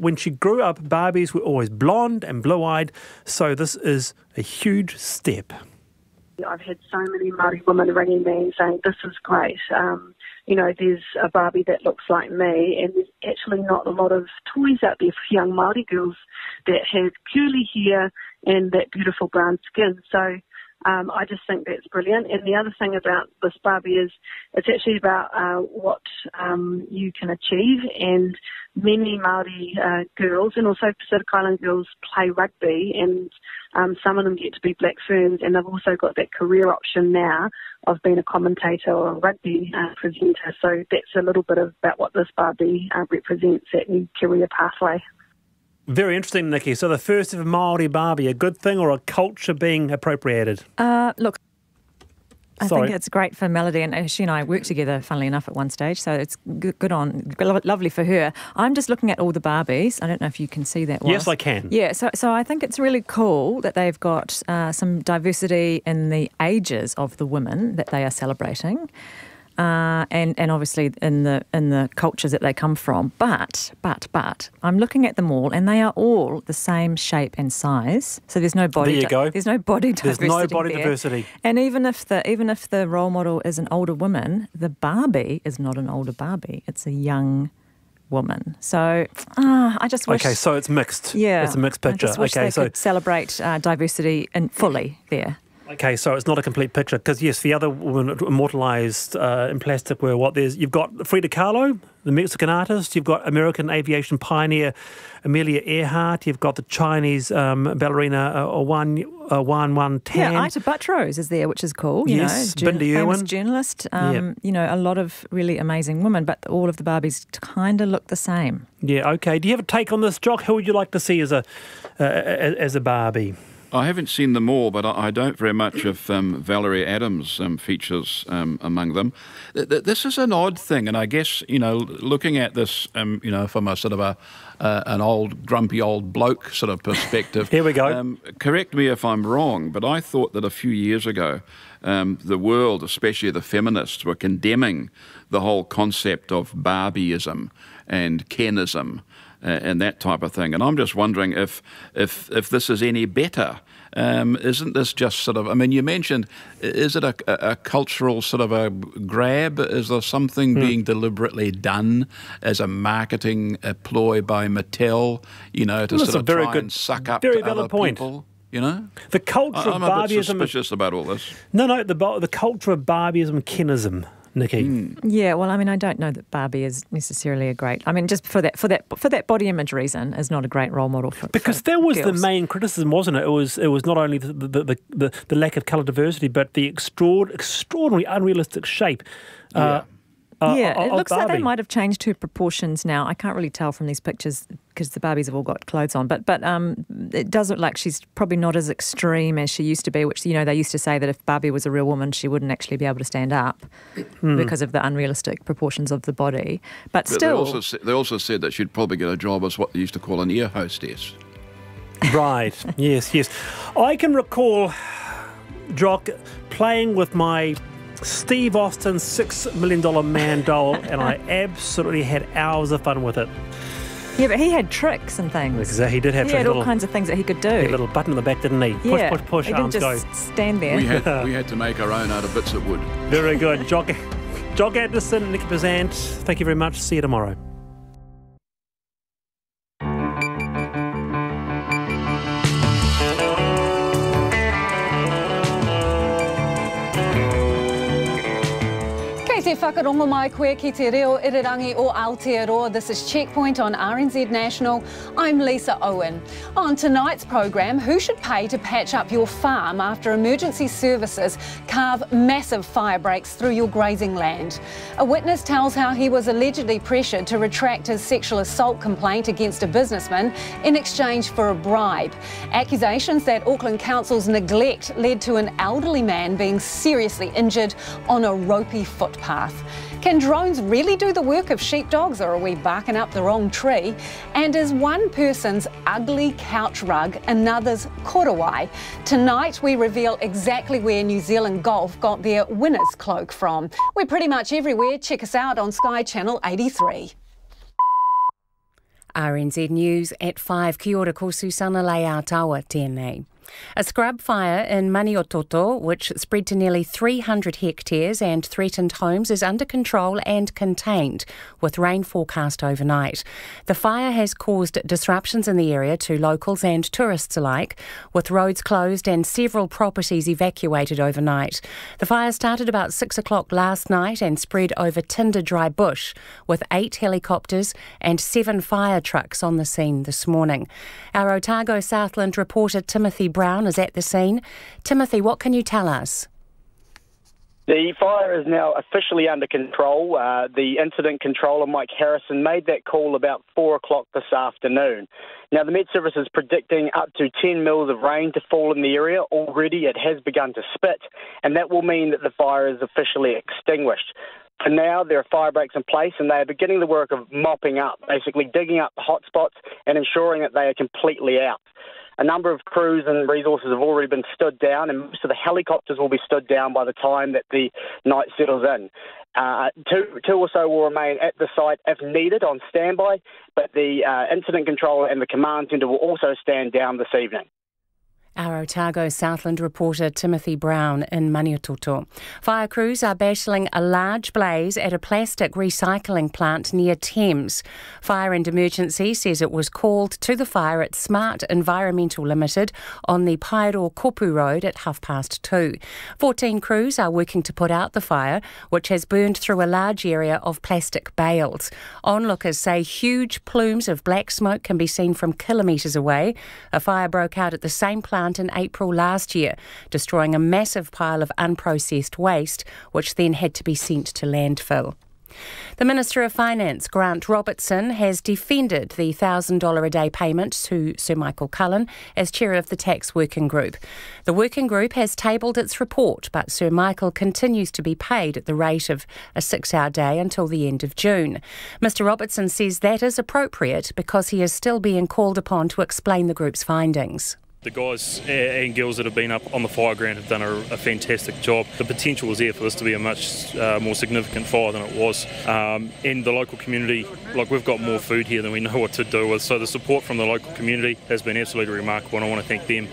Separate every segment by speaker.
Speaker 1: When she grew up, Barbies were always blonde and blue-eyed, so this is a huge step.
Speaker 2: I've had so many Māori women ringing me and saying, this is great. There's a Barbie that looks like me, and there's actually not a lot of toys out there for young Māori girls that have curly hair and that beautiful brown skin. So I just think that's brilliant. And the other thing about this Barbie is it's actually about what you can achieve. And many Māori girls and also Pacific Island girls play rugby, and some of them get to be black ferns, and they've also got that career option now of being a commentator or a rugby presenter. So that's a little bit about what this Barbie represents, that new career pathway.
Speaker 1: Very interesting, Nikki. So the first of Māori Barbie, a good thing or a culture being appropriated?
Speaker 3: Look, I think it's great for Melody, and she and I worked together, funnily enough, at one stage, so it's good on, lovely for her. I'm just looking at all the Barbies. I don't know if you can see that one.
Speaker 1: Yes, I can.
Speaker 3: Yeah, so I think it's really cool that they've got some diversity in the ages of the women that they are celebrating. And obviously in the cultures that they come from. But I'm looking at them all, and they are all the same shape and size. So there's no body.
Speaker 1: There you go.
Speaker 3: There's no body diversity.
Speaker 1: There's no body diversity.
Speaker 3: And even if the role model is an older woman, the Barbie is not an older Barbie. It's a young woman. So I just wish.
Speaker 1: Okay, so it's mixed.
Speaker 3: Yeah,
Speaker 1: it's a mixed picture.
Speaker 3: I just wish they could celebrate diversity fully there.
Speaker 1: Okay, so it's not a complete picture, because yes, the other women immortalised in plastic were you've got Frida Kahlo, the Mexican artist, you've got American aviation pioneer Amelia Earhart, you've got the Chinese ballerina Wan Tan.
Speaker 3: Yeah, Ita Buttrose is there, which is cool.
Speaker 1: Yes, Bindi
Speaker 3: famous
Speaker 1: Irwin.
Speaker 3: Journalist. A lot of really amazing women, but all of the Barbies kind of look the same.
Speaker 1: Yeah, okay. Do you have a take on this, Jock? Who would you like to see as a Barbie?
Speaker 4: I haven't seen them all, but I don't very much if Valerie Adams features among them. This is an odd thing, and I guess, looking at this, from a sort of an old, grumpy old bloke sort of perspective.
Speaker 1: Here we go.
Speaker 4: Correct me if I'm wrong, but I thought that a few years ago, the world, especially the feminists, were condemning the whole concept of Barbieism and Kenism. And that type of thing. And I'm just wondering if this is any better. Isn't this just sort of, you mentioned, is it a cultural sort of a grab? Is there something being deliberately done as a marketing ploy by Mattel, to sort of try and suck up to other people?
Speaker 1: The culture of
Speaker 4: I'm
Speaker 1: Barbieism.
Speaker 4: a bit suspicious about all this.
Speaker 1: No, the culture of Barbieism, Kenism. Nikki.
Speaker 3: Yeah, well, I don't know that Barbie is necessarily a great. Just for that body image reason, is not a great role model for
Speaker 1: that was
Speaker 3: girls.
Speaker 1: The main criticism, wasn't it? It was not only the lack of colour diversity, but the extraordinary unrealistic shape.
Speaker 3: It looks
Speaker 1: Barbie.
Speaker 3: like they might have changed her proportions now. I can't really tell from these pictures because the Barbies have all got clothes on. But it does look like she's probably not as extreme as she used to be, which, they used to say that if Barbie was a real woman, she wouldn't actually be able to stand up because of the unrealistic proportions of the body. But still...
Speaker 4: They also said that she'd probably get a job as what they used to call an ear hostess.
Speaker 1: Right, yes. I can recall, Jock, playing with my Steve Austin $6 million man doll, and I absolutely had hours of fun with it.
Speaker 3: Yeah, but he had tricks and things.
Speaker 1: Exactly, he did have
Speaker 3: tricks.
Speaker 1: He
Speaker 3: had all kinds of things that he could do.
Speaker 1: A little button on the back, didn't he? Push,
Speaker 3: he
Speaker 1: arms
Speaker 3: didn't
Speaker 1: go.
Speaker 3: just stand there.
Speaker 4: We had to make our own out of bits of wood.
Speaker 1: Very good. Jock Anderson, Nicky Pezant, thank you very much. See you tomorrow.
Speaker 5: Te whakarongo mai koe ki te reo irirangi o Aotearoa. This is Checkpoint on RNZ National. I'm Lisa Owen. On tonight's program, who should pay to patch up your farm after emergency services carve massive fire breaks through your grazing land? A witness tells how he was allegedly pressured to retract his sexual assault complaint against a businessman in exchange for a bribe. Accusations that Auckland Council's neglect led to an elderly man being seriously injured on a ropey footpath. Can drones really do the work of sheepdogs, or are we barking up the wrong tree? And is one person's ugly couch rug another's korowai? Tonight we reveal exactly where New Zealand Golf got their winner's cloak from. We're pretty much everywhere. Check us out on Sky Channel 83.
Speaker 6: RNZ News at 5. Kia ora ko Susana Leatawa tēnei. A scrub fire in Maniototo, which spread to nearly 300 hectares and threatened homes, is under control and contained, with rain forecast overnight. The fire has caused disruptions in the area to locals and tourists alike, with roads closed and several properties evacuated overnight. The fire started about 6 o'clock last night and spread over tinder dry bush, with 8 helicopters and 7 fire trucks on the scene this morning. Our Otago Southland reporter Timothy Brown is at the scene. Timothy, what can you tell us?
Speaker 7: The fire is now officially under control. The incident controller, Mike Harrison, made that call about 4 o'clock this afternoon. Now, the Met Service is predicting up to 10 mils of rain to fall in the area. Already it has begun to spit, and that will mean that the fire is officially extinguished. For now, there are fire breaks in place, and they are beginning the work of mopping up, basically digging up the hot spots and ensuring that they are completely out. A number of crews and resources have already been stood down, and most of the helicopters will be stood down by the time that the night settles in. Two or so will remain at the site if needed on standby, but the incident controller and the command centre will also stand down this evening.
Speaker 6: Our Otago Southland reporter Timothy Brown in Maniototo. Fire crews are battling a large blaze at a plastic recycling plant near Thames. Fire and Emergency says it was called to the fire at Smart Environmental Limited on the Pairo Kopu Road at 2:30. 14 crews are working to put out the fire, which has burned through a large area of plastic bales. Onlookers say huge plumes of black smoke can be seen from kilometres away. A fire broke out at the same plant in April last year, destroying a massive pile of unprocessed waste, which then had to be sent to landfill. The Minister of Finance, Grant Robertson, has defended the $1,000 a day payment to Sir Michael Cullen as chair of the tax working group. The working group has tabled its report, but Sir Michael continues to be paid at the rate of a 6-hour day until the end of June. Mr Robertson says that is appropriate because he is still being called upon to explain the group's findings.
Speaker 8: The guys and girls that have been up on the fire ground have done a fantastic job. The potential was there for this to be a much more significant fire than it was. And the local community, we've got more food here than we know what to do with. So the support from the local community has been absolutely remarkable, and I want to thank them.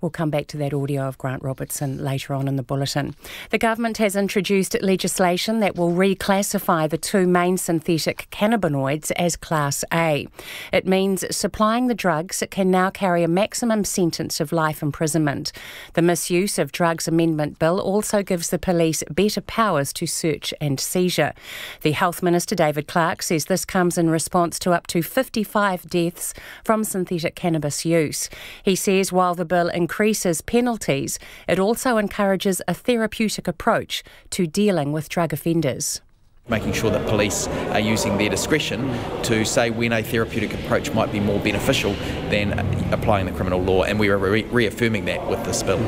Speaker 6: We'll come back to that audio of Grant Robertson later on in the bulletin. The government has introduced legislation that will reclassify the 2 main synthetic cannabinoids as Class A. It means supplying the drugs can now carry a maximum sentence of life imprisonment. The Misuse of Drugs Amendment Bill also gives the police better powers to search and seizure. The Health Minister, David Clark, says this comes in response to up to 55 deaths from synthetic cannabis use. He says while the bill increases penalties, it also encourages a therapeutic approach to dealing with drug offenders.
Speaker 9: Making sure that police are using their discretion to say when a therapeutic approach might be more beneficial than applying the criminal law, and we are reaffirming that with this bill.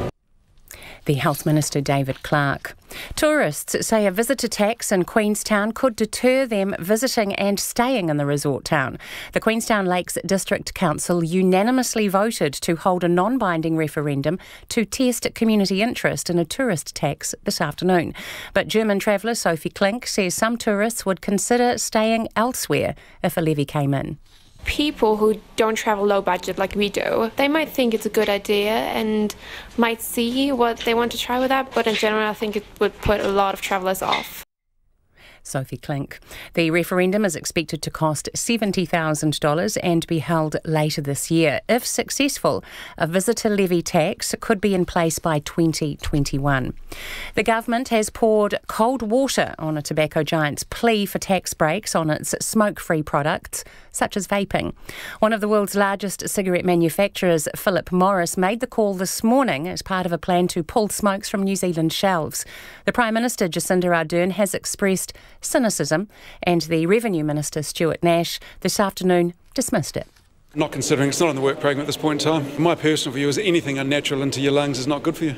Speaker 6: The Health Minister, David Clark. Tourists say a visitor tax in Queenstown could deter them visiting and staying in the resort town. The Queenstown Lakes District Council unanimously voted to hold a non-binding referendum to test community interest in a tourist tax this afternoon. But German traveller Sophie Klink says some tourists would consider staying elsewhere if a levy came in.
Speaker 10: People who don't travel low budget like we do, they might think it's a good idea and might see what they want to try with that, but in general I think it would put a lot of travellers off.
Speaker 6: Sophie Klink. The referendum is expected to cost $70,000 and be held later this year. If successful, a visitor levy tax could be in place by 2021. The government has poured cold water on a tobacco giant's plea for tax breaks on its smoke-free products, such as vaping. One of the world's largest cigarette manufacturers, Philip Morris, made the call this morning as part of a plan to pull smokes from New Zealand shelves. The Prime Minister, Jacinda Ardern, has expressed cynicism, and the Revenue Minister, Stuart Nash, this afternoon dismissed it.
Speaker 11: Not considering it's not on the work programme at this point in time. My personal view is anything unnatural into your lungs is not good for you.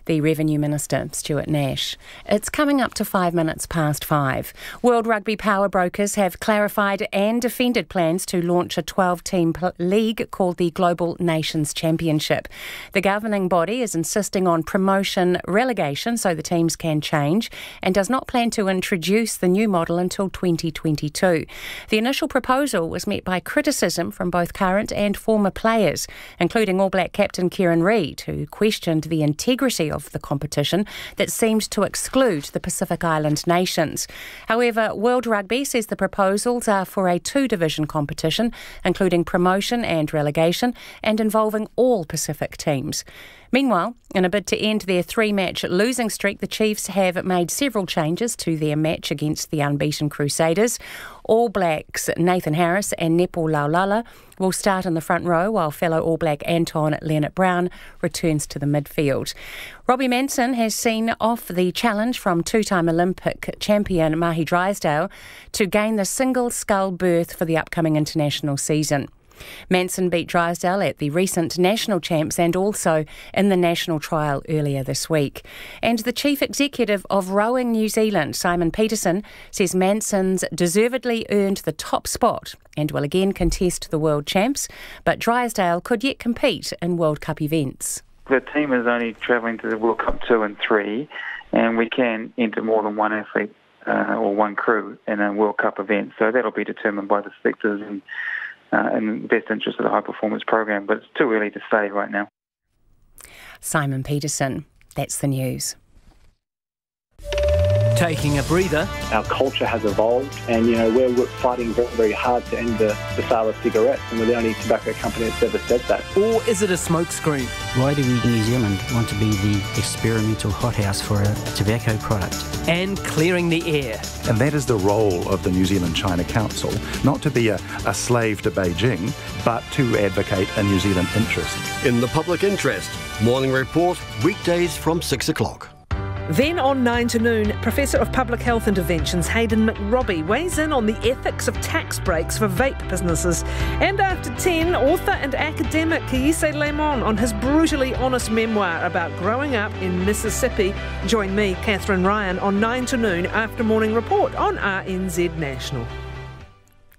Speaker 6: the Revenue Minister, Stuart Nash. It's coming up to 5 minutes past 5. World Rugby power brokers have clarified and defended plans to launch a 12-team league called the Global Nations Championship. The governing body is insisting on promotion relegation so the teams can change and does not plan to introduce the new model until 2022. The initial proposal was met by criticism from both current and former players, including All Black captain Kieran Reid, who questioned the integrity of the competition that seemed to exclude the Pacific Island nations. However, World Rugby says the proposals are for a 2-division competition, including promotion and relegation, and involving all Pacific teams. Meanwhile, in a bid to end their 3-match losing streak, the Chiefs have made several changes to their match against the unbeaten Crusaders. All Blacks Nathan Harris and Nepo Laulala will start in the front row, while fellow All Black Anton Leonard-Brown returns to the midfield. Robbie Manson has seen off the challenge from 2-time Olympic champion Mahi Drysdale to gain the single scull berth for the upcoming international season. Manson beat Drysdale at the recent national champs and also in the national trial earlier this week. And the chief executive of Rowing New Zealand, Simon Peterson, says Manson's deservedly earned the top spot and will again contest the world champs, but Drysdale could yet compete in World Cup events.
Speaker 11: The team is only travelling to the World Cup 2 and 3, and we can enter more than one athlete or one crew in a World Cup event, so that'll be determined by the selectors and in the best interest of the high-performance program, but it's too early to say right now.
Speaker 6: Simon Peterson, that's the news.
Speaker 12: Taking a breather.
Speaker 13: Our culture has evolved, and we're fighting very, very hard to end the sale of cigarettes, and we're the only tobacco company that's ever said that.
Speaker 12: Or is it a smokescreen?
Speaker 14: Why do we in New Zealand want to be the experimental hothouse for a tobacco product?
Speaker 12: And clearing the air.
Speaker 15: And that is the role of the New Zealand-China Council, not to be a slave to Beijing, but to advocate a New Zealand interest.
Speaker 16: In the public interest, Morning Report, weekdays from 6 o'clock.
Speaker 17: Then on 9 to noon, Professor of Public Health Interventions Hayden McRobbie weighs in on the ethics of tax breaks for vape businesses. And after 10, author and academic Kiese Lemon on his brutally honest memoir about growing up in Mississippi. Join me, Catherine Ryan, on 9 to noon after Morning Report on RNZ National.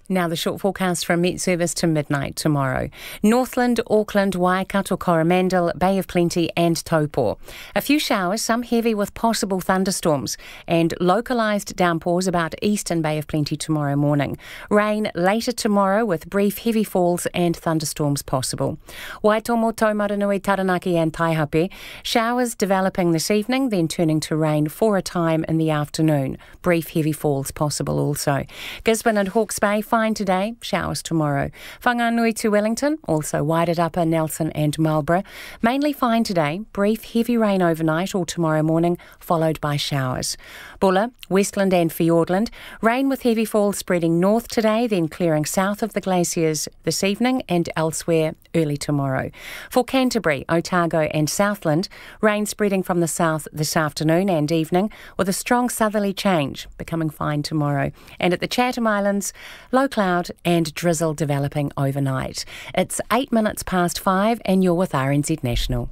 Speaker 6: Now the short forecast from Met Service to midnight tomorrow. Northland, Auckland, Waikato, Coromandel, Bay of Plenty and Taupo. A few showers, some heavy with possible thunderstorms, and localised downpours about eastern Bay of Plenty tomorrow morning. Rain later tomorrow with brief heavy falls and thunderstorms possible. Waitomo, Taumaranui, Taranaki and Taihape. Showers developing this evening, then turning to rain for a time in the afternoon. Brief heavy falls possible also. Gisborne and Hawke's Bay, fine today, showers tomorrow. Whanganui to Wellington, also Wairarapa, Nelson and Marlborough. Mainly fine today, brief heavy rain overnight or tomorrow morning, followed by showers. Bulla, Westland and Fiordland, rain with heavy falls spreading north today, then clearing south of the glaciers this evening and elsewhere early tomorrow. For Canterbury, Otago and Southland, rain spreading from the south this afternoon and evening with a strong southerly change, becoming fine tomorrow. And at the Chatham Islands, low cloud and drizzle developing overnight. It's 8 minutes past 5 and you're with RNZ National.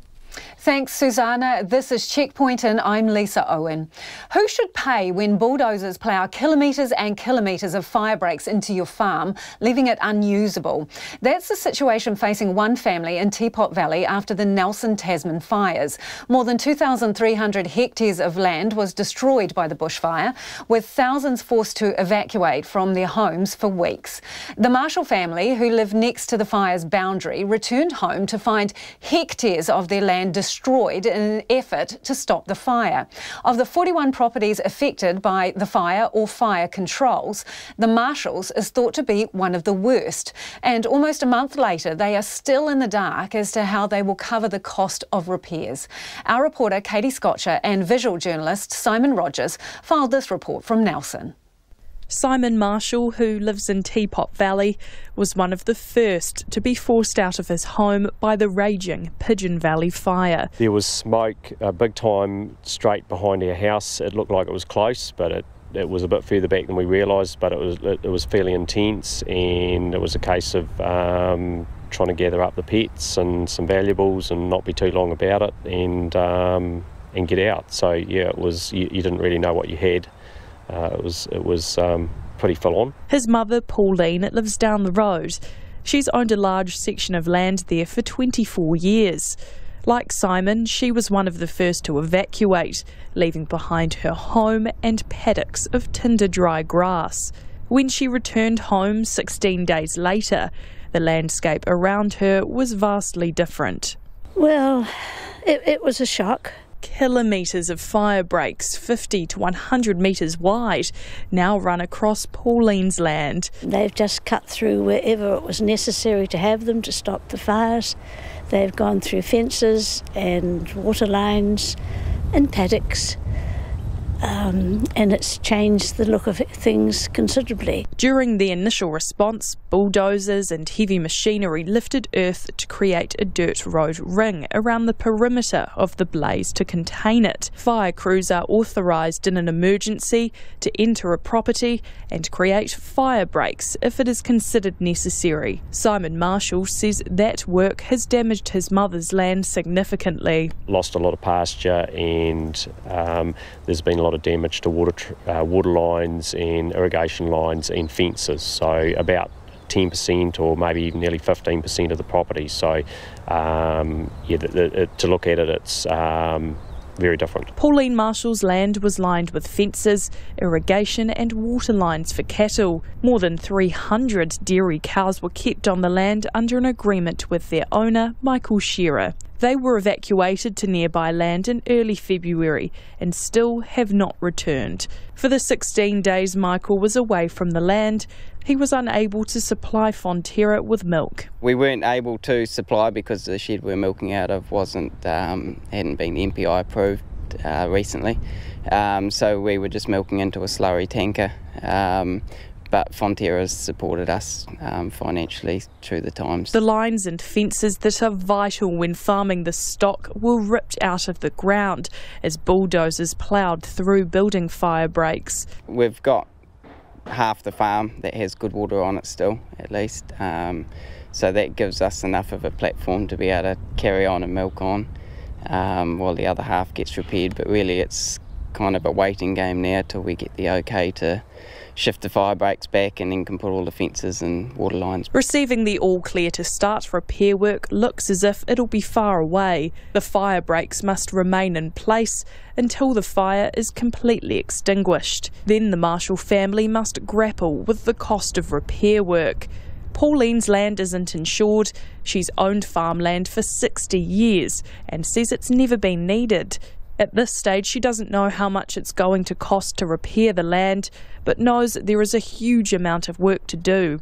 Speaker 5: Thanks, Susanna. This is Checkpoint and I'm Lisa Owen. Who should pay when bulldozers plough kilometres and kilometres of fire breaks into your farm, leaving it unusable? That's the situation facing one family in Teapot Valley after the Nelson Tasman fires. More than 2,300 hectares of land was destroyed by the bushfire, with thousands forced to evacuate from their homes for weeks. The Marshall family, who live next to the fire's boundary, returned home to find hectares of their land destroyed in an effort to stop the fire. Of the 41 properties affected by the fire or fire controls, the Marshalls is thought to be one of the worst. And almost a month later, they are still in the dark as to how they will cover the cost of repairs. Our reporter Katie Scotcher and visual journalist Simon Rogers filed this report from Nelson.
Speaker 18: Simon Marshall, who lives in Teapot Valley, was one of the first to be forced out of his home by the raging Pigeon Valley fire.
Speaker 19: There was smoke big time straight behind our house. It looked like it was close, but it was a bit further back than we realised, but it was fairly intense, and it was a case of trying to gather up the pets and some valuables and not be too long about it, and get out. So yeah, it was you didn't really know what you had. It was pretty full on.
Speaker 18: His mother, Pauline, lives down the road. She's owned a large section of land there for 24 years. Like Simon, she was one of the first to evacuate, leaving behind her home and paddocks of tinder dry grass. When she returned home 16 days later, the landscape around her was vastly different.
Speaker 20: Well, it was a shock.
Speaker 18: Kilometres of fire breaks, 50 to 100 metres wide, now run across Pauline's land.
Speaker 20: They've just cut through wherever it was necessary to have them to stop the fires. They've gone through fences and water lines and paddocks. And it's changed the look of things considerably.
Speaker 18: During the initial response, bulldozers and heavy machinery lifted earth to create a dirt road ring around the perimeter of the blaze to contain it. Fire crews are authorised in an emergency to enter a property and create fire breaks if it is considered necessary. Simon Marshall says that work has damaged his mother's land significantly.
Speaker 19: Lost a lot of pasture, and there's been a lot of damage to water lines and irrigation lines and fences, so about 10% or maybe even nearly 15% of the property. So to look at it, it's very different.
Speaker 18: Pauline Marshall's land was lined with fences, irrigation and water lines for cattle. More than 300 dairy cows were kept on the land under an agreement with their owner, Michael Shearer. They were evacuated to nearby land in early February and still have not returned. For the 16 days Michael was away from the land, he was unable to supply Fonterra with milk.
Speaker 21: We weren't able to supply because the shed we're milking out of hadn't been MPI approved recently. So we were just milking into a slurry tanker. But Fonterra's supported us financially through the times.
Speaker 18: The lines and fences that are vital when farming the stock were ripped out of the ground as bulldozers ploughed through building fire breaks.
Speaker 21: We've got half the farm that has good water on it still, at least. So that gives us enough of a platform to be able to carry on and milk on while the other half gets repaired. But really it's kind of a waiting game now till we get the okay to shift the fire breaks back and then can put all the fences and water lines.
Speaker 18: Receiving the all clear to start repair work looks as if it'll be far away. The fire breaks must remain in place until the fire is completely extinguished. Then the Marshall family must grapple with the cost of repair work. Pauline's land isn't insured. She's owned farmland for 60 years and says it's never been needed. At this stage, she doesn't know how much it's going to cost to repair the land, but knows there is a huge amount of work to do.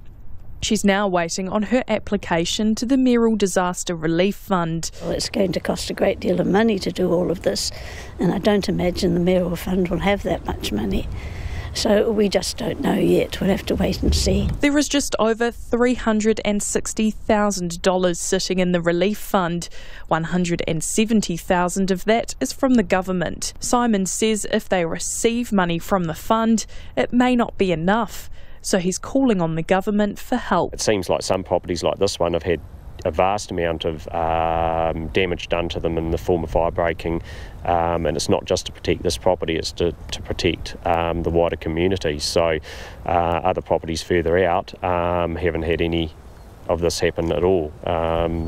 Speaker 18: She's now waiting on her application to the Mayoral Disaster Relief Fund.
Speaker 20: Well, it's going to cost a great deal of money to do all of this, and I don't imagine the Mayoral Fund will have that much money. So we just don't know yet. We'll have to wait and see.
Speaker 18: There is just over $360,000 sitting in the relief fund. $170,000 of that is from the government. Simon says if they receive money from the fund, it may not be enough. So he's calling on the government for help.
Speaker 19: It seems like some properties like this one have had a vast amount of damage done to them in the form of fire breaking, and it's not just to protect this property, it's to protect the wider community. So other properties further out haven't had any of this happen at all.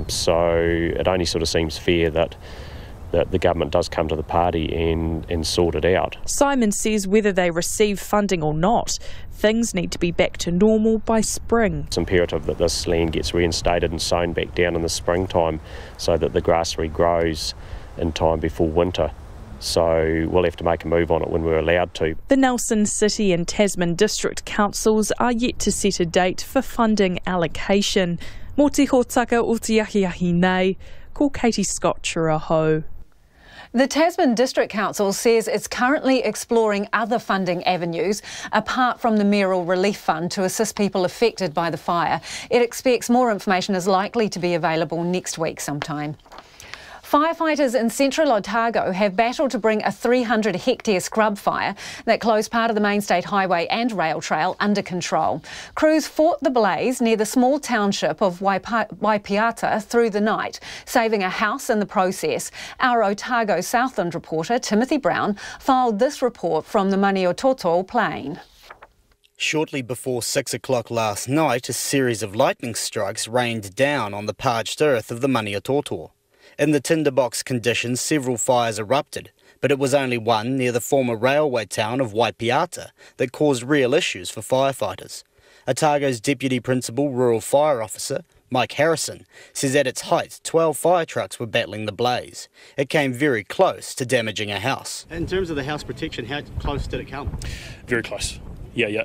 Speaker 19: So it only sort of seems fair that the government does come to the party and sort it out.
Speaker 18: Simon says whether they receive funding or not, things need to be back to normal by spring.
Speaker 19: It's imperative that this land gets reinstated and sown back down in the springtime so that the grass regrows in time before winter. So we'll have to make a move on it when we're allowed to.
Speaker 18: The Nelson City and Tasman District Councils are yet to set a date for funding allocation. Mō te hōtaka o te ahiahi nei, ko Katie Scott Churaho.
Speaker 5: The Tasman District Council says it's currently exploring other funding avenues apart from the Mayoral Relief Fund to assist people affected by the fire. It expects more information is likely to be available next week sometime. Firefighters in central Otago have battled to bring a 300-hectare scrub fire that closed part of the main state highway and rail trail under control. Crews fought the blaze near the small township of Waipiata through the night, saving a house in the process. Our Otago Southland reporter, Timothy Brown, filed this report from the Maniototo plain.
Speaker 2: Shortly before 6 o'clock last night, a series of lightning strikes rained down on the parched earth of the Maniototo. In the tinderbox conditions, several fires erupted, but it was only one near the former railway town of Waipiata that caused real issues for firefighters. Otago's Deputy Principal Rural Fire Officer, Mike Harrison, says at its height 12 fire trucks were battling the blaze. It came very close to damaging a house.
Speaker 22: In terms of the house protection, how close did it come?
Speaker 8: Very close. Yeah.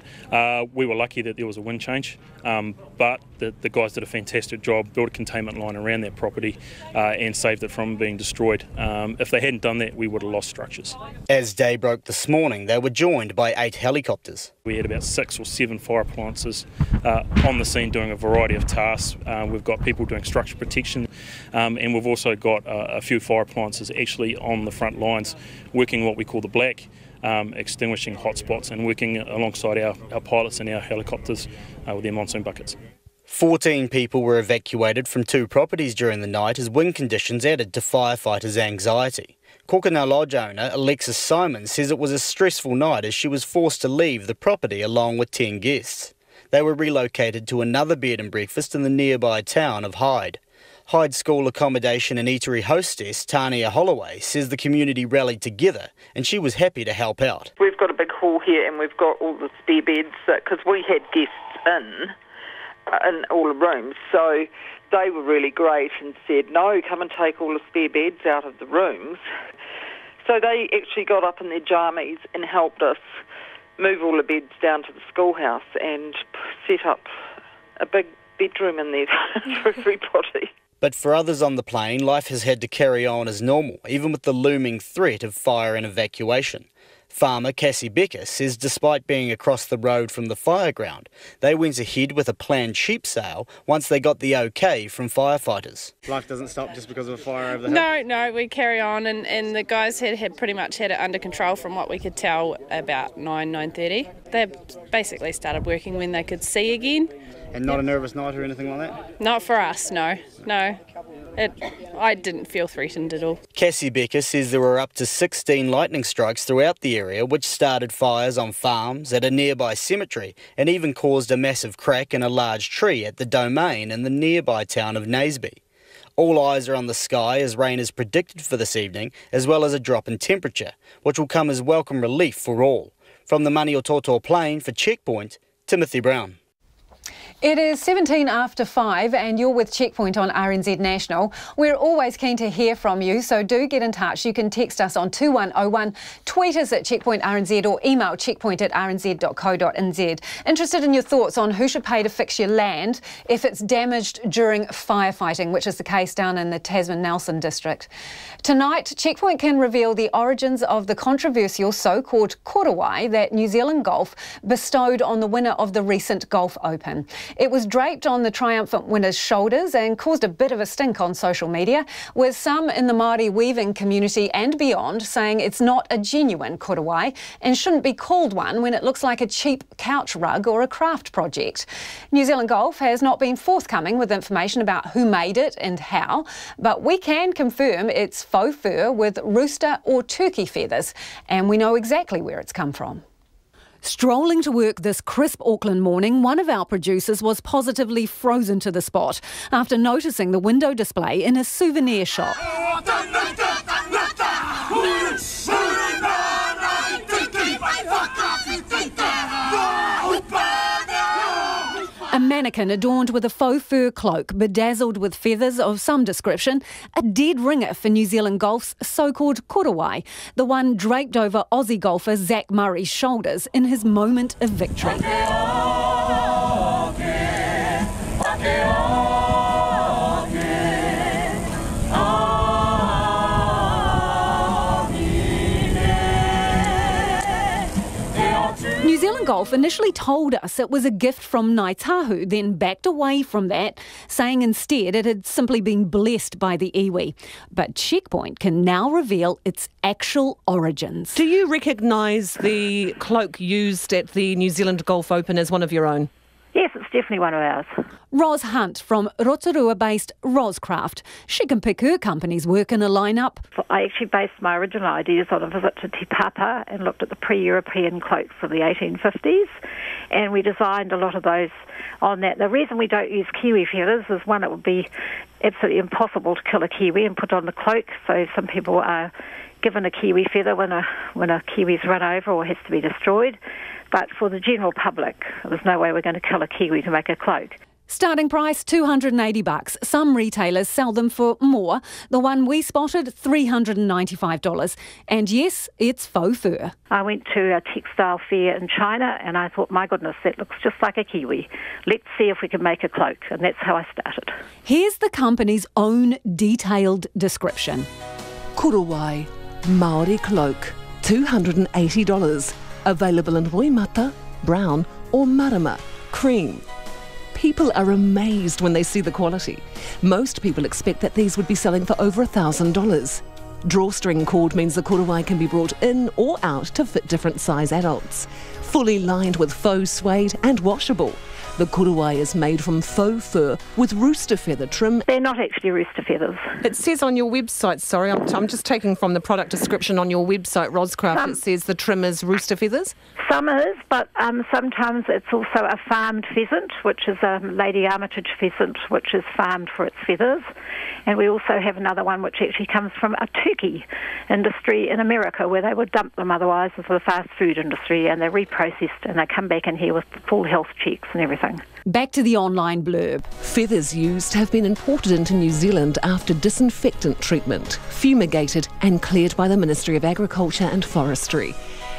Speaker 8: We were lucky that there was a wind change, but the guys did a fantastic job, built a containment line around that property and saved it from being destroyed. If they hadn't done that, we would have lost structures.
Speaker 2: As day broke this morning, they were joined by 8 helicopters.
Speaker 8: We had about 6 or 7 fire appliances on the scene doing a variety of tasks. We've got people doing structure protection, and we've also got a few fire appliances actually on the front lines working what we call the black, extinguishing hotspots and working alongside our pilots and our helicopters with their monsoon buckets.
Speaker 2: 14 people were evacuated from 2 properties during the night as wind conditions added to firefighters' anxiety. Kokana Lodge owner Alexis Simon says it was a stressful night as she was forced to leave the property along with 10 guests. They were relocated to another bed and breakfast in the nearby town of Hyde. Hyde School accommodation and eatery hostess Tania Holloway says the community rallied together and she was happy to help out.
Speaker 23: We've got a big hall here and we've got all the spare beds because we had guests in all the rooms, so they were really great and said, no, come and take all the spare beds out of the rooms. So they actually got up in their jammies and helped us move all the beds down to the schoolhouse and set up a big bedroom in there for everybody.
Speaker 2: But for others on the plane, life has had to carry on as normal, even with the looming threat of fire and evacuation. Farmer Cassie Becker says despite being across the road from the fireground, they went ahead with a planned sheep sale once they got the okay from firefighters.
Speaker 22: Life doesn't stop just because of a fire over the hill?
Speaker 24: No, we carry on and the guys had pretty much had it under control from what we could tell about 9:30. They basically started working when they could see again.
Speaker 22: And not a nervous night or anything like that?
Speaker 24: Not for us, no. I didn't feel threatened at all.
Speaker 2: Cassie Becker says there were up to 16 lightning strikes throughout the area which started fires on farms, at a nearby cemetery and even caused a massive crack in a large tree at the domain in the nearby town of Naseby. All eyes are on the sky as rain is predicted for this evening, as well as a drop in temperature, which will come as welcome relief for all. From the Maniototo plain for Checkpoint, Timothy Brown.
Speaker 5: It is 17 after 5 and you're with Checkpoint on RNZ National. We're always keen to hear from you, so do get in touch. You can text us on 2101, tweet us at Checkpoint RNZ or email checkpoint@rnz.co.nz. Interested in your thoughts on who should pay to fix your land if it's damaged during firefighting, which is the case down in the Tasman-Nelson district. Tonight, Checkpoint can reveal the origins of the controversial so-called korowai that New Zealand Golf bestowed on the winner of the recent Golf Open. It was draped on the triumphant winner's shoulders and caused a bit of a stink on social media, with some in the Māori weaving community and beyond saying it's not a genuine korowai and shouldn't be called one when it looks like a cheap couch rug or a craft project. New Zealand Golf has not been forthcoming with information about who made it and how, but we can confirm it's faux fur with rooster or turkey feathers, and we know exactly where it's come from.
Speaker 25: Strolling to work this crisp Auckland morning, one of our producers was positively frozen to the spot after noticing the window display in a souvenir shop. A mannequin adorned with a faux fur cloak, bedazzled with feathers of some description, a dead ringer for New Zealand Golf's so-called korowai, the one draped over Aussie golfer Zach Murray's shoulders in his moment of victory. New Zealand Golf Golf initially told us it was a gift from Ngāi Tahu, then backed away from that, saying instead it had simply been blessed by the iwi. But Checkpoint can now reveal its actual origins.
Speaker 1: Do you recognise the cloak used at the New Zealand Golf Open as one of your own?
Speaker 3: Yes, it's definitely one of ours.
Speaker 25: Ros Hunt from Rotorua-based Roscraft. She can pick her company's work in a lineup.
Speaker 3: I actually based my original ideas on a visit to Te Papa and looked at the pre-European cloaks of the 1850s, and we designed a lot of those on that. The reason we don't use kiwi feathers is, one, it would be absolutely impossible to kill a kiwi and put on the cloak, so some people are given a kiwi feather when a kiwi's run over or has to be destroyed. But for the general public, there's no way we're going to kill a kiwi to make a cloak.
Speaker 25: Starting price $280. Some retailers sell them for more. The one we spotted, $395. And yes, it's faux fur.
Speaker 3: I went to a textile fair in China and I thought, my goodness, that looks just like a kiwi. Let's see if we can make a cloak. And that's how I started.
Speaker 25: Here's the company's own detailed description.
Speaker 4: Kurawai Māori cloak, $280. Available in roimata, brown or marama, cream. People are amazed when they see the quality. Most people expect that these would be selling for over $1,000. Drawstring cord means the kurawai can be brought in or out to fit different size adults. Fully lined with faux suede and washable. The kurawai is made from faux fur with rooster feather trim.
Speaker 3: They're not actually rooster feathers.
Speaker 1: It says on your website, sorry, I'm just taking from the product description on your website, Roscraft, it says the trim is rooster feathers?
Speaker 3: Some is, but sometimes it's also a farmed pheasant, which is a Lady Armitage pheasant, which is farmed for its feathers. And we also have another one which actually comes from a turkey industry in America, where they would dump them otherwise for the fast food industry, and they're reprocessed and they come back in here with full health checks and everything.
Speaker 25: Back to the online blurb.
Speaker 4: Feathers used have been imported into New Zealand after disinfectant treatment, fumigated and cleared by the Ministry of Agriculture and Forestry.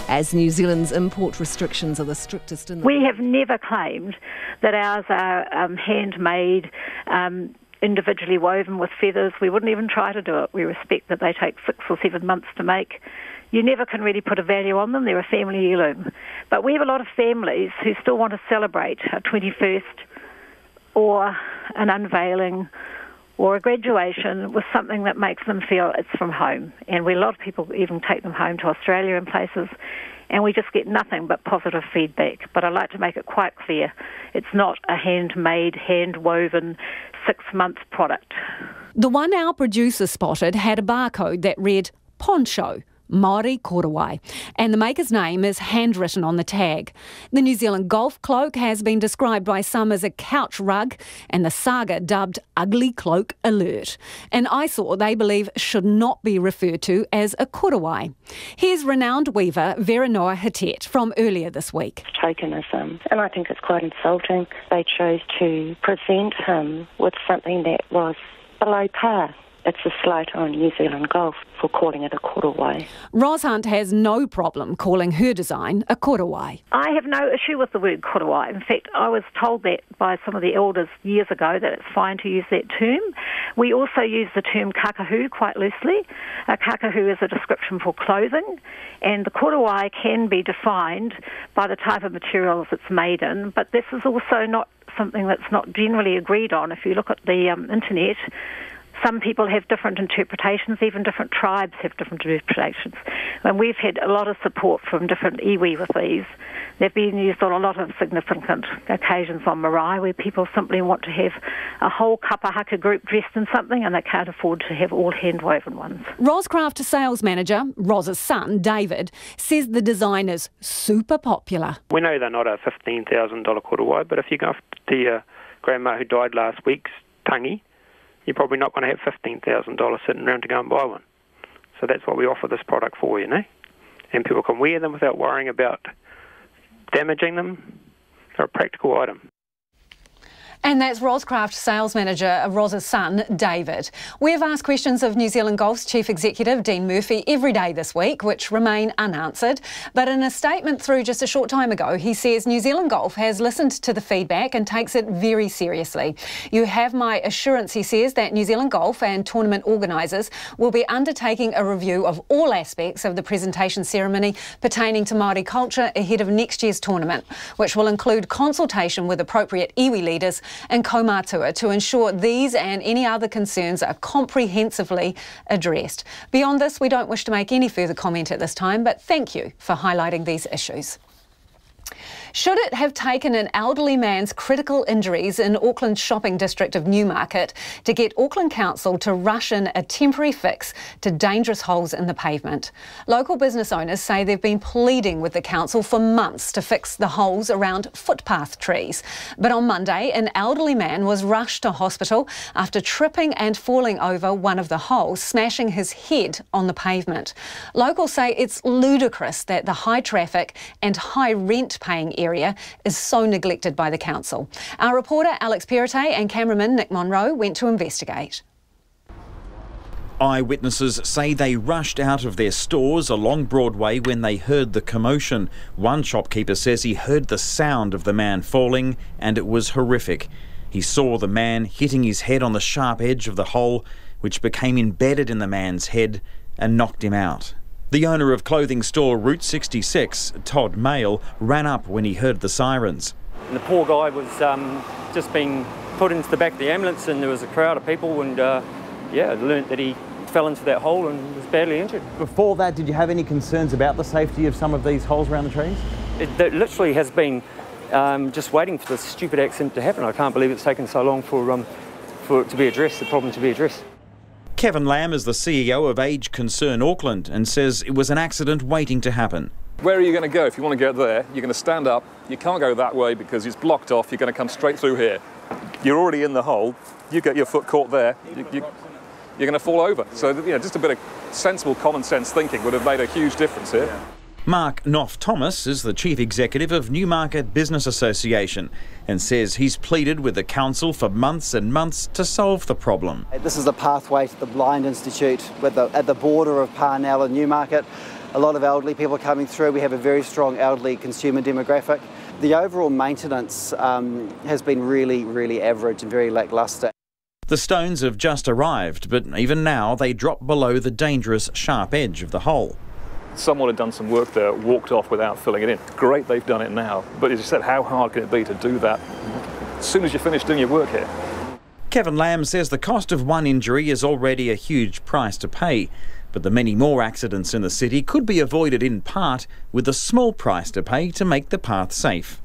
Speaker 4: As New Zealand's import restrictions are the strictest in the
Speaker 3: world. We have never claimed that ours are handmade, individually woven with feathers. We wouldn't even try to do it. We respect that they take 6 or 7 months to make. You never can really put a value on them. They're a family heirloom. But we have a lot of families who still want to celebrate a 21st or an unveiling or a graduation with something that makes them feel it's from home. And a lot of people even take them home to Australia and places, and we just get nothing but positive feedback. But I like to make it quite clear, it's not a handmade, hand-woven, 6-month product.
Speaker 25: The one our producer spotted had a barcode that read poncho, Māori Kurawai, and the maker's name is handwritten on the tag. The New Zealand golf cloak has been described by some as a couch rug, and the saga dubbed Ugly Cloak Alert, an eyesore they believe should not be referred to as a kurawai. Here's renowned weaver Veranoa Hitet from earlier this week.
Speaker 7: Tokenism, and I think it's quite insulting. They chose to present him with something that was below par. It's a slight on New Zealand golf for calling it a kurawai.
Speaker 25: Ros Hunt has no problem calling her design a kurawai.
Speaker 3: I have no issue with the word kurawai. In fact, I was told that by some of the elders years ago that it's fine to use that term. We also use the term kakahu quite loosely. A kakahu is a description for clothing, and the kurawai can be defined by the type of materials it's made in, but this is also not something that's not generally agreed on. If you look at the internet, some people have different interpretations, even different tribes have different interpretations. And we've had a lot of support from different iwi with these. They've been used on a lot of significant occasions on marae, where people simply want to have a whole kapahaka group dressed in something and they can't afford to have all hand-woven ones.
Speaker 25: Roscraft sales manager, Ros's son, David, says the design is super popular.
Speaker 9: We know they're not a $15,000 kurawai, but if you go to your grandma who died last week's tangi, you're probably not going to have $15,000 sitting around to go and buy one. So that's what we offer this product for, you know. And people can wear them without worrying about damaging them. They're a practical item.
Speaker 25: And that's Roscraft sales manager Roz's son, David. We've asked questions of New Zealand Golf's Chief Executive, Dean Murphy, every day this week, which remain unanswered. But in a statement through just a short time ago, he says New Zealand Golf has listened to the feedback and takes it very seriously. You have my assurance, he says, that New Zealand Golf and tournament organisers will be undertaking a review of all aspects of the presentation ceremony pertaining to Māori culture ahead of next year's tournament, which will include consultation with appropriate iwi leaders and kaumatua to ensure these and any other concerns are comprehensively addressed. Beyond this, we don't wish to make any further comment at this time, but thank you for highlighting these issues. Should it have taken an elderly man's critical injuries in Auckland's shopping district of Newmarket to get Auckland Council to rush in a temporary fix to dangerous holes in the pavement? Local business owners say they've been pleading with the council for months to fix the holes around footpath trees. But on Monday, an elderly man was rushed to hospital after tripping and falling over one of the holes, smashing his head on the pavement. Locals say it's ludicrous that the high traffic and high rent paying area is so neglected by the council. Our reporter Alex Perrottet and cameraman Nick Monroe went to investigate.
Speaker 10: Eyewitnesses say they rushed out of their stores along Broadway when they heard the commotion. One shopkeeper says he heard the sound of the man falling and it was horrific. He saw the man hitting his head on the sharp edge of the hole, which became embedded in the man's head and knocked him out. The owner of clothing store Route 66, Todd Mail, ran up when he heard the sirens.
Speaker 11: And the poor guy was just being put into the back of the ambulance, and there was a crowd of people, and learnt that he fell into that hole and was badly injured.
Speaker 12: Before that, did you have any concerns about the safety of some of these holes around the trees?
Speaker 11: It literally has been just waiting for this stupid accident to happen. I can't believe it's taken so long for it to be addressed, the problem to be addressed.
Speaker 10: Kevin Lamb is the CEO of Age Concern Auckland and says it was an accident waiting to happen.
Speaker 13: Where are you going to go if you want to get there? You're going to stand up. You can't go that way because it's blocked off. You're going to come straight through here. You're already in the hole. You get your foot caught there. You're going to fall over. So, just a bit of sensible, common sense thinking would have made a huge difference here. Yeah.
Speaker 10: Mark Knopf-Thomas is the Chief Executive of Newmarket Business Association and says he's pleaded with the council for months and months to solve the problem.
Speaker 14: This is a pathway to the Blind Institute at the border of Parnell and Newmarket. A lot of elderly people coming through. We have a very strong elderly consumer demographic. The overall maintenance has been really, really average and very lacklustre.
Speaker 10: The stones have just arrived, but even now they drop below the dangerous sharp edge of the hole.
Speaker 13: Someone had done some work there, walked off without filling it in. Great, they've done it now. But as you said, how hard can it be to do that as soon as you finish doing your work here?
Speaker 10: Kevin Lamb says the cost of one injury is already a huge price to pay, but the many more accidents in the city could be avoided in part with a small price to pay to make the path safe.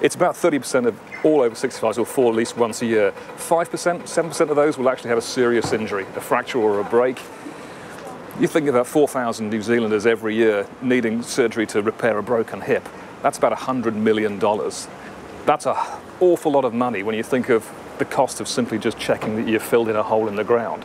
Speaker 13: It's about 30% of all over 65s will fall at least once a year. 5%, 7% of those will actually have a serious injury, a fracture or a break. You think about 4,000 New Zealanders every year needing surgery to repair a broken hip. That's about $100 million. That's an awful lot of money when you think of the cost of simply just checking that you've filled in a hole in the ground.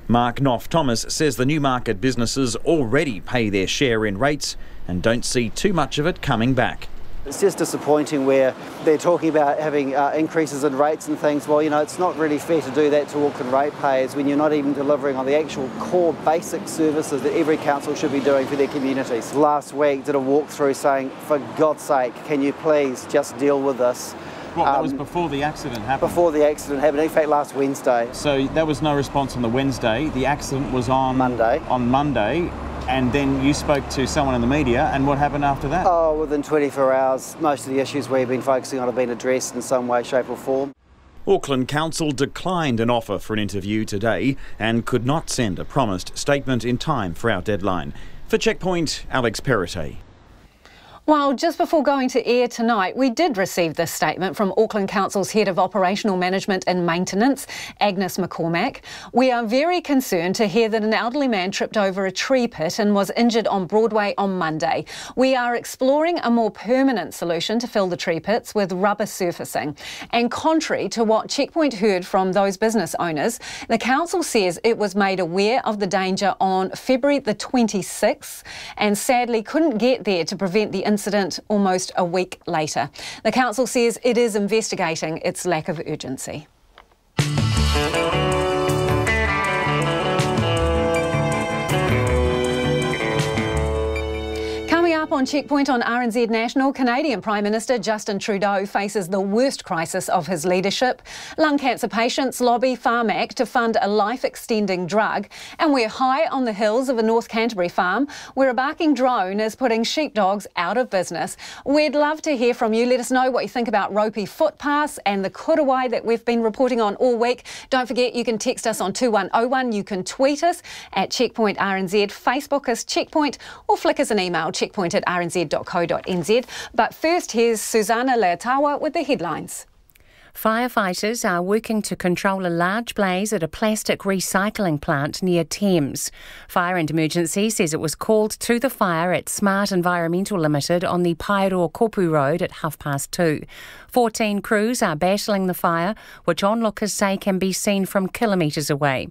Speaker 10: Mark Knopf-Thomas says the Newmarket businesses already pay their share in rates and don't see too much of it coming back.
Speaker 14: It's just disappointing where they're talking about having increases in rates and things. Well, it's not really fair to do that to Auckland ratepayers when you're not even delivering on the actual core basic services that every council should be doing for their communities. Last week did a walkthrough saying, for God's sake, can you please just deal with this?
Speaker 12: What, that was before the accident happened?
Speaker 14: Before the accident happened, in fact last Wednesday.
Speaker 12: So there was no response on the Wednesday. The accident was on Monday. And then you spoke to someone in the media, and what happened after that?
Speaker 14: Oh, within 24 hours, most of the issues we've been focusing on have been addressed in some way, shape or form.
Speaker 10: Auckland Council declined an offer for an interview today and could not send a promised statement in time for our deadline. For Checkpoint, Alex Perrottet.
Speaker 25: Well, just before going to air tonight, we did receive this statement from Auckland Council's Head of Operational Management and Maintenance, Agnes McCormack. We are very concerned to hear that an elderly man tripped over a tree pit and was injured on Broadway on Monday. We are exploring a more permanent solution to fill the tree pits with rubber surfacing. And contrary to what Checkpoint heard from those business owners, the council says it was made aware of the danger on February the 26th and sadly couldn't get there to prevent the incident almost a week later. The council says it is investigating its lack of urgency. Coming up on Checkpoint on RNZ National, Canadian Prime Minister Justin Trudeau faces the worst crisis of his leadership. Lung cancer patients lobby Pharmac to fund a life-extending drug. And we're high on the hills of a North Canterbury farm where a barking drone is putting sheepdogs out of business. We'd love to hear from you. Let us know what you think about ropey footpaths and the kurawai that we've been reporting on all week. Don't forget, you can text us on 2101. You can tweet us at Checkpoint RNZ, Facebook us Checkpoint, or flick us an email, checkpoint@rnz.co.nz. But first, here's Susanna Leatawa with the headlines.
Speaker 6: Firefighters are working to control a large blaze at a plastic recycling plant near Thames. Fire and Emergency says it was called to the fire at Smart Environmental Limited on the Paeroa Kopu Road at 2:30. 14 crews are battling the fire, which onlookers say can be seen from kilometres away.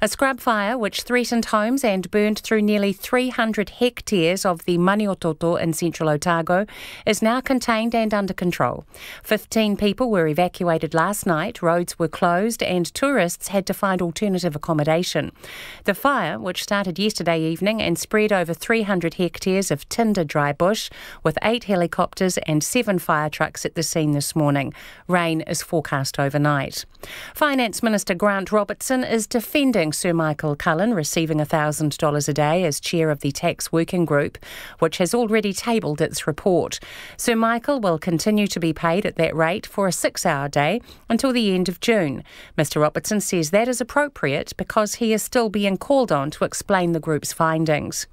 Speaker 6: A scrub fire which threatened homes and burned through nearly 300 hectares of the Maniototo in central Otago is now contained and under control. 15 people were evacuated last night, roads were closed and tourists had to find alternative accommodation. The fire, which started yesterday evening and spread over 300 hectares of tinder dry bush, with 8 helicopters and 7 fire trucks at the scene this morning. Rain is forecast overnight. Finance Minister Grant Robertson is defending Sir Michael Cullen receiving $1,000 a day as chair of the Tax Working Group, which has already tabled its report. Sir Michael will continue to be paid at that rate for a 6-hour day until the end of June. Mr Robertson says that is appropriate because he is still being called on to explain the group's findings.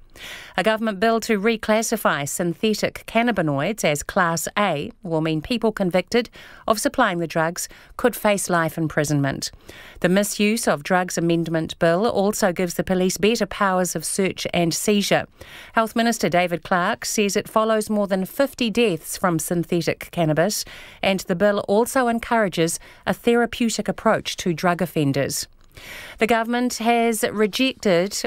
Speaker 6: A government bill to reclassify synthetic cannabinoids as Class A will mean people convicted of supplying the drugs could face life imprisonment. The Misuse of Drugs Amendment Bill also gives the police better powers of search and seizure. Health Minister David Clark says it follows more than 50 deaths from synthetic cannabis, and the bill also encourages a therapeutic approach to drug offenders. The government has rejecting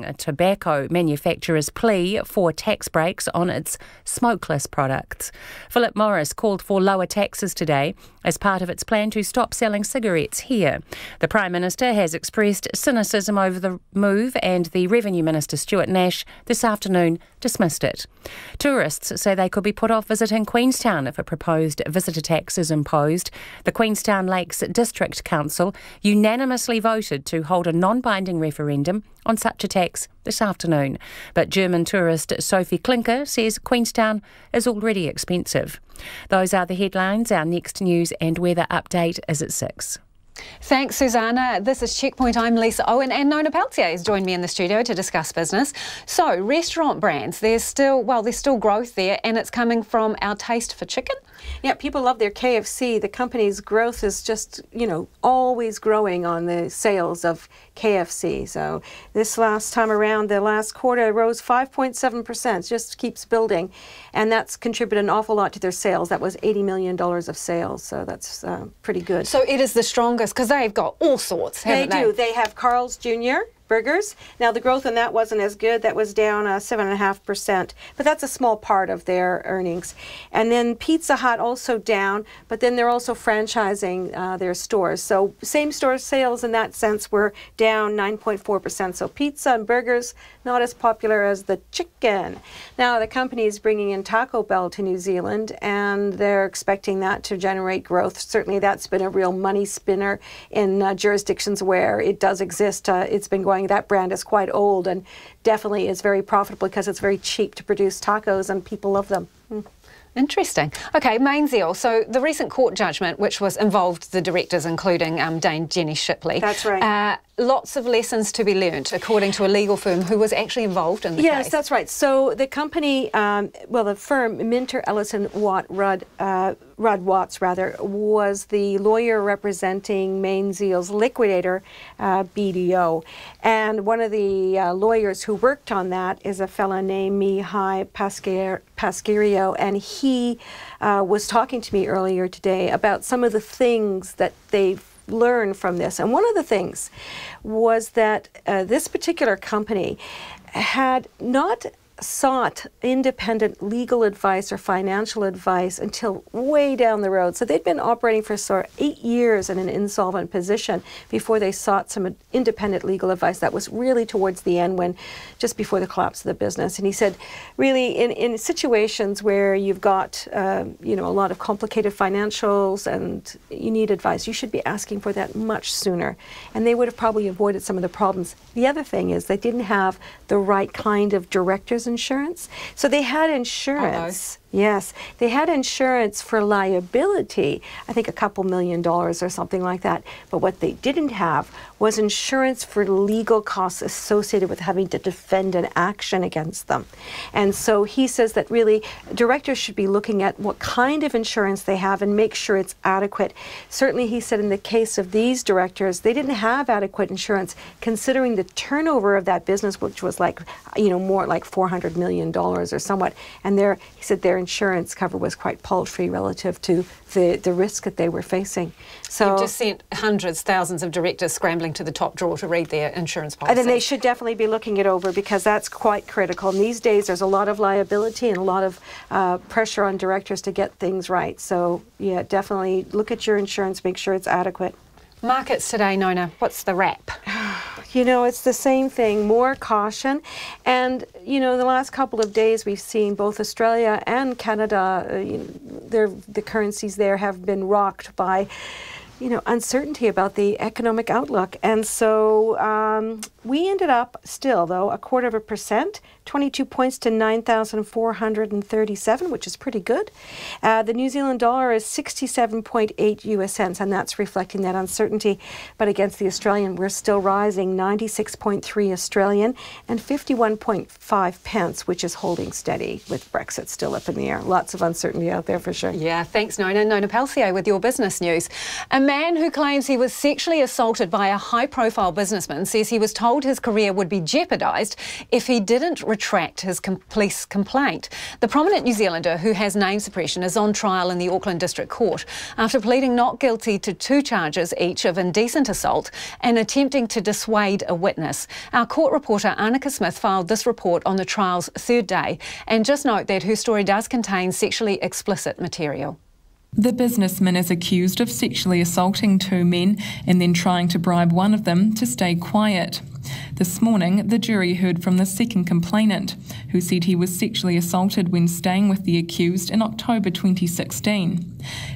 Speaker 6: a tobacco manufacturer's plea for tax breaks on its smokeless products. Philip Morris called for lower taxes today as part of its plan to stop selling cigarettes here. The Prime Minister has expressed cynicism over the move, and the Revenue Minister Stuart Nash this afternoon dismissed it. Tourists say they could be put off visiting Queenstown if a proposed visitor tax is imposed. The Queenstown Lakes District Council unanimously voted to hold a non-binding referendum on such a tax this afternoon. But German tourist Sophie Klinker says Queenstown is already expensive. Those are the headlines. Our next news and weather update is at 6.
Speaker 25: Thanks, Susanna. This is Checkpoint. I'm Lisa Owen, and Nona Peltier has joined me in the studio to discuss business. So, restaurant brands, there's still growth there, and it's coming from our taste for chicken.
Speaker 15: Yeah, people love their KFC. The company's growth is just, always growing on the sales of KFC. So this last time around, the last quarter rose 5.7%, just keeps building. And that's contributed an awful lot to their sales. That was $80 million of sales, so that's pretty good.
Speaker 25: So it is the strongest, because they've got all sorts, haven't they?
Speaker 15: They do. They have Carl's Jr. burgers. Now, the growth in that wasn't as good. That was down 7.5%, but that's a small part of their earnings. And then Pizza Hut also down, but then they're also franchising their stores. So same store sales in that sense were down 9.4%. So pizza and burgers not as popular as the chicken. Now, the company is bringing in Taco Bell to New Zealand, and they're expecting that to generate growth. Certainly, that's been a real money spinner in jurisdictions where it does exist. It's been going. That brand is quite old and definitely is very profitable because it's very cheap to produce tacos and people love them.
Speaker 25: Interesting. Okay, Mainzeal. So the recent court judgment, which was involved the directors, including Dame Jenny Shipley.
Speaker 15: That's right.
Speaker 25: Lots of lessons to be learnt, according to a legal firm who was actually involved in the case.
Speaker 15: Yes, that's right. So the company, the firm Minter Ellison Rudd Watts, was the lawyer representing Mainzeal's liquidator, BDO. And one of the lawyers who worked on that is a fellow named Mihai Pascario, and he was talking to me earlier today about some of the things that they've learned from this. And one of the things was that this particular company had not sought independent legal advice or financial advice until way down the road. So they'd been operating for 8 years in an insolvent position before they sought some independent legal advice. That was really towards the end, when just before the collapse of the business. And he said, really, in situations where you've got a lot of complicated financials and you need advice, you should be asking for that much sooner. And they would have probably avoided some of the problems. The other thing is they didn't have the right kind of director's insurance. So they had insurance. Yes, they had insurance for liability, I think $2 million or something like that. But what they didn't have was insurance for legal costs associated with having to defend an action against them. And so he says that really directors should be looking at what kind of insurance they have and make sure it's adequate. Certainly, he said in the case of these directors, they didn't have adequate insurance considering the turnover of that business, which was more like $400 million or somewhat. And he said their insurance cover was quite paltry relative to the risk that they were facing. So
Speaker 25: you've just sent hundreds, thousands of directors scrambling to the top drawer to read their insurance policy.
Speaker 15: And then they should definitely be looking it over, because that's quite critical. And these days there's a lot of liability and a lot of pressure on directors to get things right. So yeah, definitely look at your insurance, make sure it's adequate.
Speaker 25: Markets today, Nona, what's the wrap?
Speaker 15: It's the same thing, more caution. And, the last couple of days we've seen both Australia and Canada, the currencies there have been rocked by, uncertainty about the economic outlook. And so we ended up still, though, 0.25%, 22 points to 9,437, which is pretty good. The New Zealand dollar is 67.8 US cents, and that's reflecting that uncertainty. But against the Australian, we're still rising, 96.3 Australian and 51.5 pence, which is holding steady with Brexit still up in the air. Lots of uncertainty out there for sure.
Speaker 25: Yeah, thanks, Nona. Nona Palcier with your business news. A man who claims he was sexually assaulted by a high-profile businessman says he was told his career would be jeopardised if he didn't retract his police complaint. The prominent New Zealander who has name suppression is on trial in the Auckland District Court after pleading not guilty to 2 charges each of indecent assault and attempting to dissuade a witness. Our court reporter Annika Smith filed this report on the trial's 3rd day, and just note that her story does contain sexually explicit material.
Speaker 16: The businessman is accused of sexually assaulting 2 men and then trying to bribe one of them to stay quiet. This morning, the jury heard from the second complainant, who said he was sexually assaulted when staying with the accused in October 2016.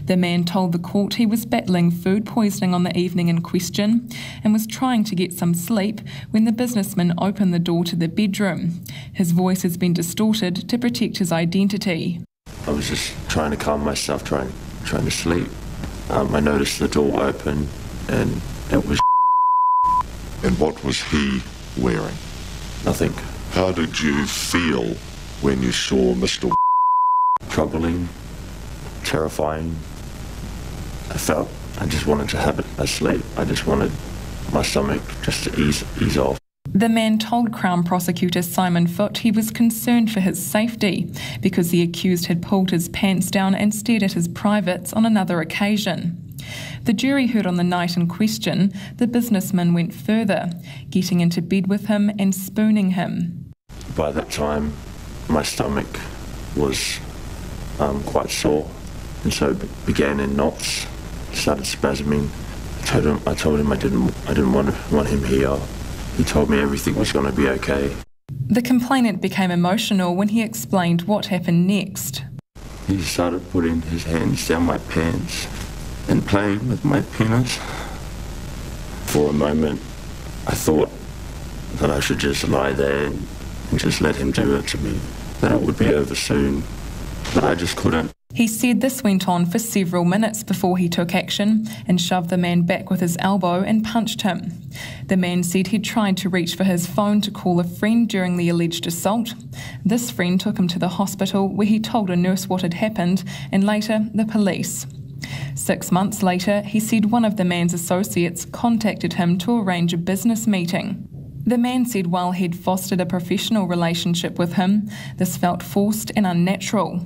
Speaker 16: The man told the court he was battling food poisoning on the evening in question and was trying to get some sleep when the businessman opened the door to the bedroom. His voice has been distorted to protect his identity.
Speaker 17: I was just trying to calm myself, trying to sleep. I noticed the door open and it was.
Speaker 19: And what was he wearing?
Speaker 17: Nothing.
Speaker 19: How did you feel when you saw Mr.
Speaker 17: Troubling, terrifying. I just wanted to have a sleep. I just wanted my stomach just to ease off.
Speaker 16: The man told Crown Prosecutor Simon Foote he was concerned for his safety because the accused had pulled his pants down and stared at his privates on another occasion. The jury heard on the night in question the businessman went further, getting into bed with him and spooning him.
Speaker 17: By that time, my stomach was quite sore, and so it began in knots, started spasming. I told him I didn't want him here. He told me everything was going to be okay.
Speaker 16: The complainant became emotional when he explained what happened next.
Speaker 17: He started putting his hands down my pants and playing with my penis. For a moment, I thought that I should just lie there and just let him do it to me, that it would be over soon, but I just couldn't.
Speaker 16: He said this went on for several minutes before he took action and shoved the man back with his elbow and punched him. The man said he'd tried to reach for his phone to call a friend during the alleged assault. This friend took him to the hospital where he told a nurse what had happened and later the police. 6 months later, he said one of the man's associates contacted him to arrange a business meeting. The man said while he'd fostered a professional relationship with him, this felt forced and unnatural.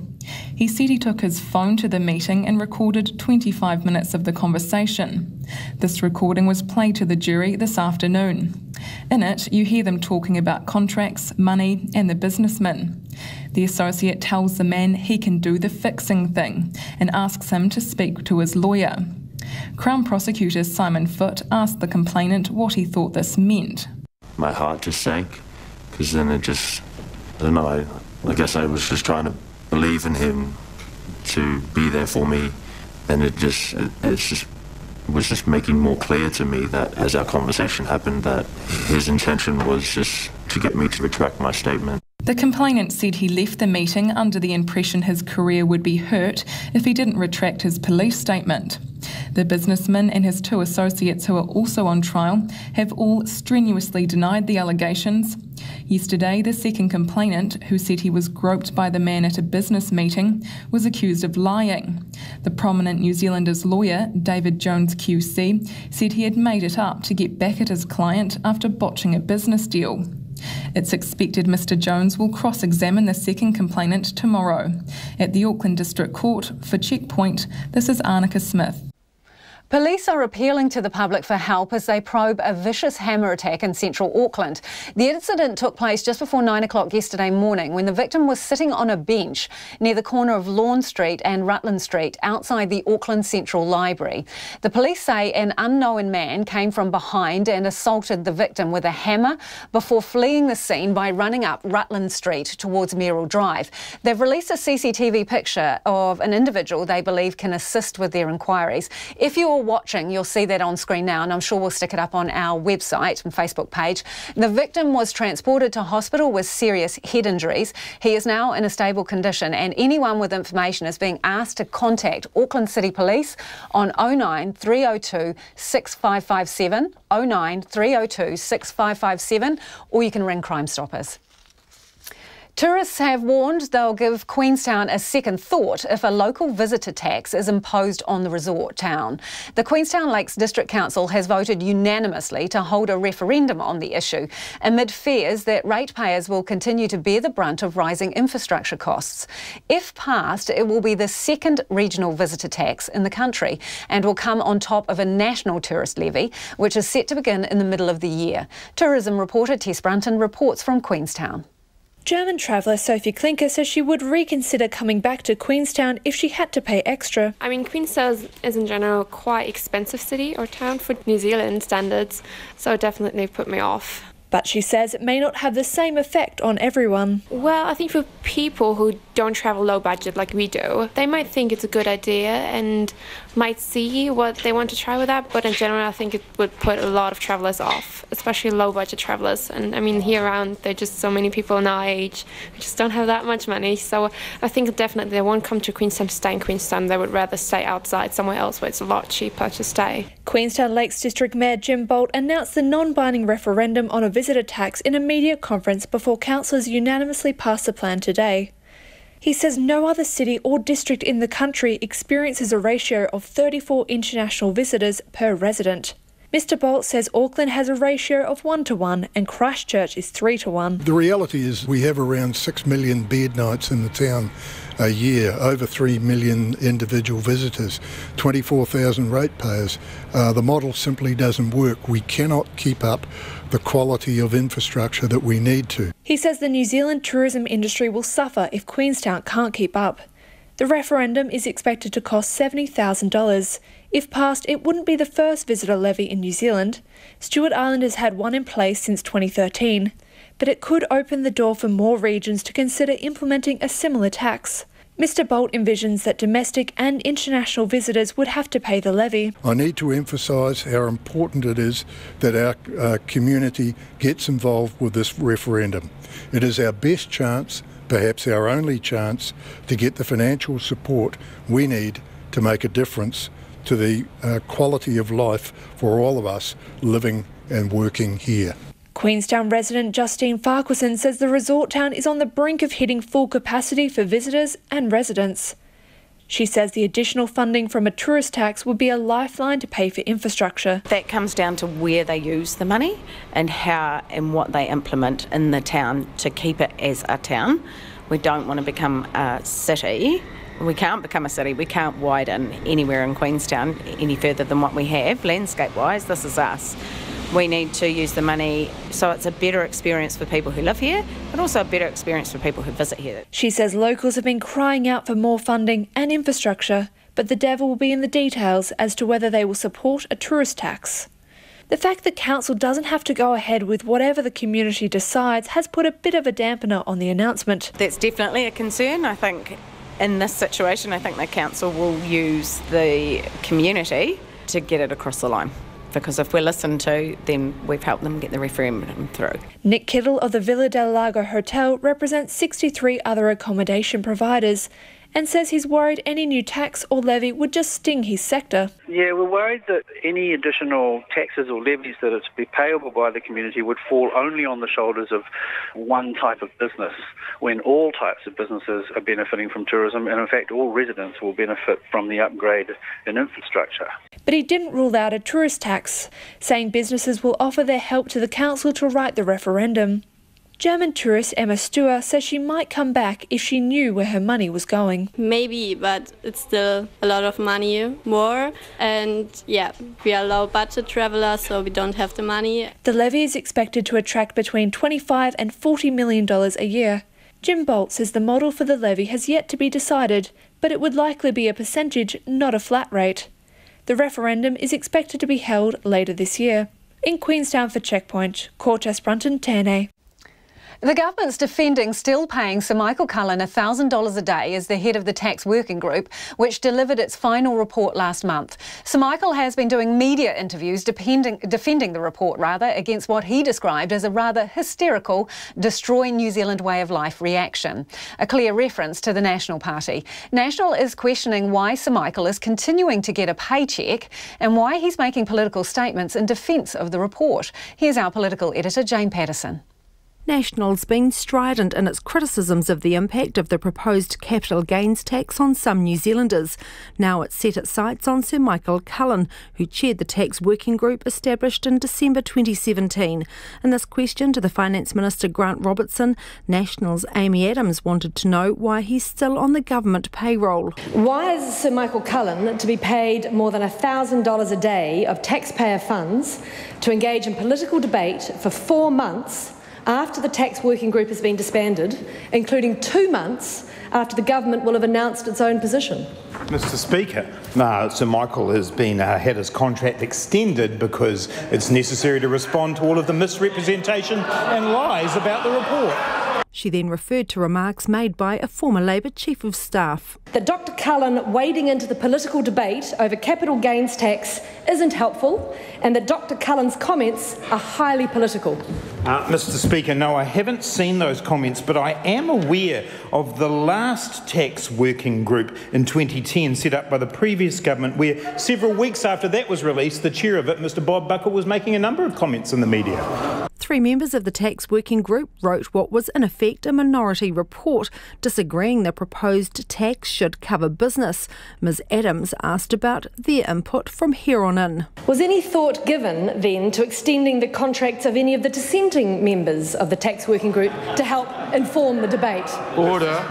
Speaker 16: He said he took his phone to the meeting and recorded 25 minutes of the conversation. This recording was played to the jury this afternoon. In it, you hear them talking about contracts, money, and the businessman. The associate tells the man he can do the fixing thing and asks him to speak to his lawyer. Crown Prosecutor Simon Foote asked the complainant what he thought this meant.
Speaker 17: My heart just sank, because then I don't know, I guess I was just trying to believe in him to be there for me, and it was just making more clear to me that as our conversation happened that his intention was just to get me to retract my statement.
Speaker 16: The complainant said he left the meeting under the impression his career would be hurt if he didn't retract his police statement. The businessman and his 2 associates who are also on trial have all strenuously denied the allegations. Yesterday, the second complainant, who said he was groped by the man at a business meeting, was accused of lying. The prominent New Zealander's lawyer, David Jones QC, said he had made it up to get back at his client after botching a business deal. It's expected Mr Jones will cross-examine the second complainant tomorrow. At the Auckland District Court, for Checkpoint, this is Arnica Smith.
Speaker 25: Police are appealing to the public for help as they probe a vicious hammer attack in central Auckland. The incident took place just before 9 o'clock yesterday morning when the victim was sitting on a bench near the corner of Lawn Street and Rutland Street outside the Auckland Central Library. The police say an unknown man came from behind and assaulted the victim with a hammer before fleeing the scene by running up Rutland Street towards Merrill Drive. They've released a CCTV picture of an individual they believe can assist with their inquiries. If you're watching, you'll see that on screen now, and I'm sure we'll stick it up on our website and Facebook page. The victim was transported to hospital with serious head injuries. He is now in a stable condition, and anyone with information is being asked to contact Auckland City Police on 09 302 6557, 09 302 6557, or you can ring Crime Stoppers. Tourists have warned they'll give Queenstown a second thought if a local visitor tax is imposed on the resort town. The Queenstown Lakes District Council has voted unanimously to hold a referendum on the issue, amid fears that ratepayers will continue to bear the brunt of rising infrastructure costs. If passed, it will be the second regional visitor tax in the country and will come on top of a national tourist levy, which is set to begin in the middle of the year. Tourism reporter Tess Brunton reports from Queenstown.
Speaker 8: German traveller Sophie Klinker says she would reconsider coming back to Queenstown if she had to pay extra.
Speaker 18: I mean, Queenstown is in general quite expensive city or town for New Zealand standards, so it definitely put me off.
Speaker 8: But she says it may not have the same effect on everyone.
Speaker 18: Well, I think for people who don't travel low budget like we do, they might think it's a good idea and might see what they want to try with that, but in general I think it would put a lot of travellers off, especially low budget travellers. And I mean, here around there are just so many people in our age who just don't have that much money, so I think definitely they won't come to Queenstown to stay in Queenstown. They would rather stay outside somewhere else where it's a lot cheaper to stay.
Speaker 8: Queenstown Lakes District Mayor Jim Bolt announced the non-binding referendum on a visitor tax in a media conference before councillors unanimously passed the plan today. He says no other city or district in the country experiences a ratio of 34 international visitors per resident. Mr Bolt says Auckland has a ratio of 1:1 and Christchurch is 3:1.
Speaker 20: The reality is we have around 6 million bed nights in the town a year, over 3 million individual visitors, 24,000 ratepayers. The model simply doesn't work. We cannot keep up the quality of infrastructure that we need to.
Speaker 8: He says the New Zealand tourism industry will suffer if Queenstown can't keep up. The referendum is expected to cost $70,000. If passed, it wouldn't be the first visitor levy in New Zealand. Stewart Island has had one in place since 2013, but it could open the door for more regions to consider implementing a similar tax. Mr Bolt envisions that domestic and international visitors would have to pay the levy.
Speaker 20: I need to emphasise how important it is that our community gets involved with this referendum. It is our best chance, perhaps our only chance, to get the financial support we need to make a difference to the quality of life for all of us living and working here.
Speaker 8: Queenstown resident Justine Farquharson says the resort town is on the brink of hitting full capacity for visitors and residents. She says the additional funding from a tourist tax would be a lifeline to pay for infrastructure.
Speaker 21: That comes down to where they use the money and how and what they implement in the town to keep it as a town. We don't want to become a city. We can't become a city. We can't widen anywhere in Queenstown any further than what we have. Landscape-wise, this is us. We need to use the money so it's a better experience for people who live here, but also a better experience for people who visit here.
Speaker 8: She says locals have been crying out for more funding and infrastructure, but the devil will be in the details as to whether they will support a tourist tax. The fact that council doesn't have to go ahead with whatever the community decides has put a bit of a dampener on the announcement.
Speaker 21: That's definitely a concern. I think in this situation, I think the council will use the community to get it across the line. Because if we're listened to, then we've helped them get the referendum through.
Speaker 8: Nick Kittle of the Villa del Lago Hotel represents 63 other accommodation providers and says he's worried any new tax or levy would just sting his sector.
Speaker 2: Yeah, we're worried that any additional taxes or levies that are to be payable by the community would fall only on the shoulders of one type of business, when all types of businesses are benefiting from tourism, and in fact all residents will benefit from the upgrade in infrastructure.
Speaker 8: But he didn't rule out a tourist tax, saying businesses will offer their help to the council to write the referendum. German tourist Emma Stewart says she might come back if she knew where her money was going.
Speaker 5: Maybe, but it's still a lot of money more. And yeah, we are low budget travelers, so we don't have the money.
Speaker 8: The levy is expected to attract between $25 and $40 million a year. Jim Bolt says the model for the levy has yet to be decided, but it would likely be a percentage, not a flat rate. The referendum is expected to be held later this year. In Queenstown for Checkpoint, Cortes Brunton, Tane.
Speaker 25: The government's defending still paying Sir Michael Cullen $1,000 a day as the head of the tax working group, which delivered its final report last month. Sir Michael has been doing media interviews defending the report against what he described as a rather hysterical destroy New Zealand way of life reaction, a clear reference to the National Party. National is questioning why Sir Michael is continuing to get a paycheck and why he's making political statements in defence of the report. Here's our political editor, Jane Patterson.
Speaker 22: National's been strident in its criticisms of the impact of the proposed capital gains tax on some New Zealanders. Now it's set its sights on Sir Michael Cullen, who chaired the tax working group established in December 2017. In this question to the Finance Minister Grant Robertson, National's Amy Adams wanted to know why he's still on the government payroll.
Speaker 23: Why is Sir Michael Cullen to be paid more than $1,000 a day of taxpayer funds to engage in political debate for 4 months after the tax working group has been disbanded, including 2 months after the government will have announced its own position?
Speaker 24: Mr Speaker, Sir Michael has had his contract extended because it's necessary to respond to all of the misrepresentation and lies about the report.
Speaker 22: She then referred to remarks made by a former Labour Chief of Staff.
Speaker 23: That Dr Cullen wading into the political debate over capital gains tax isn't helpful, and that Dr Cullen's comments are highly political.
Speaker 24: Mr Speaker, no, I haven't seen those comments, but I am aware of the last tax working group in 2010 set up by the previous government, where several weeks after that was released, the chair of it, Mr Bob Buckle, was making a number of comments in the media.
Speaker 22: 3 members of the tax working group wrote what was in effect a minority report, disagreeing the proposed tax should cover business. Ms Adams asked about their input from here on in.
Speaker 23: Was any thought given then to extending the contracts of any of the dissenting members of the tax working group to help inform the debate?
Speaker 24: Order.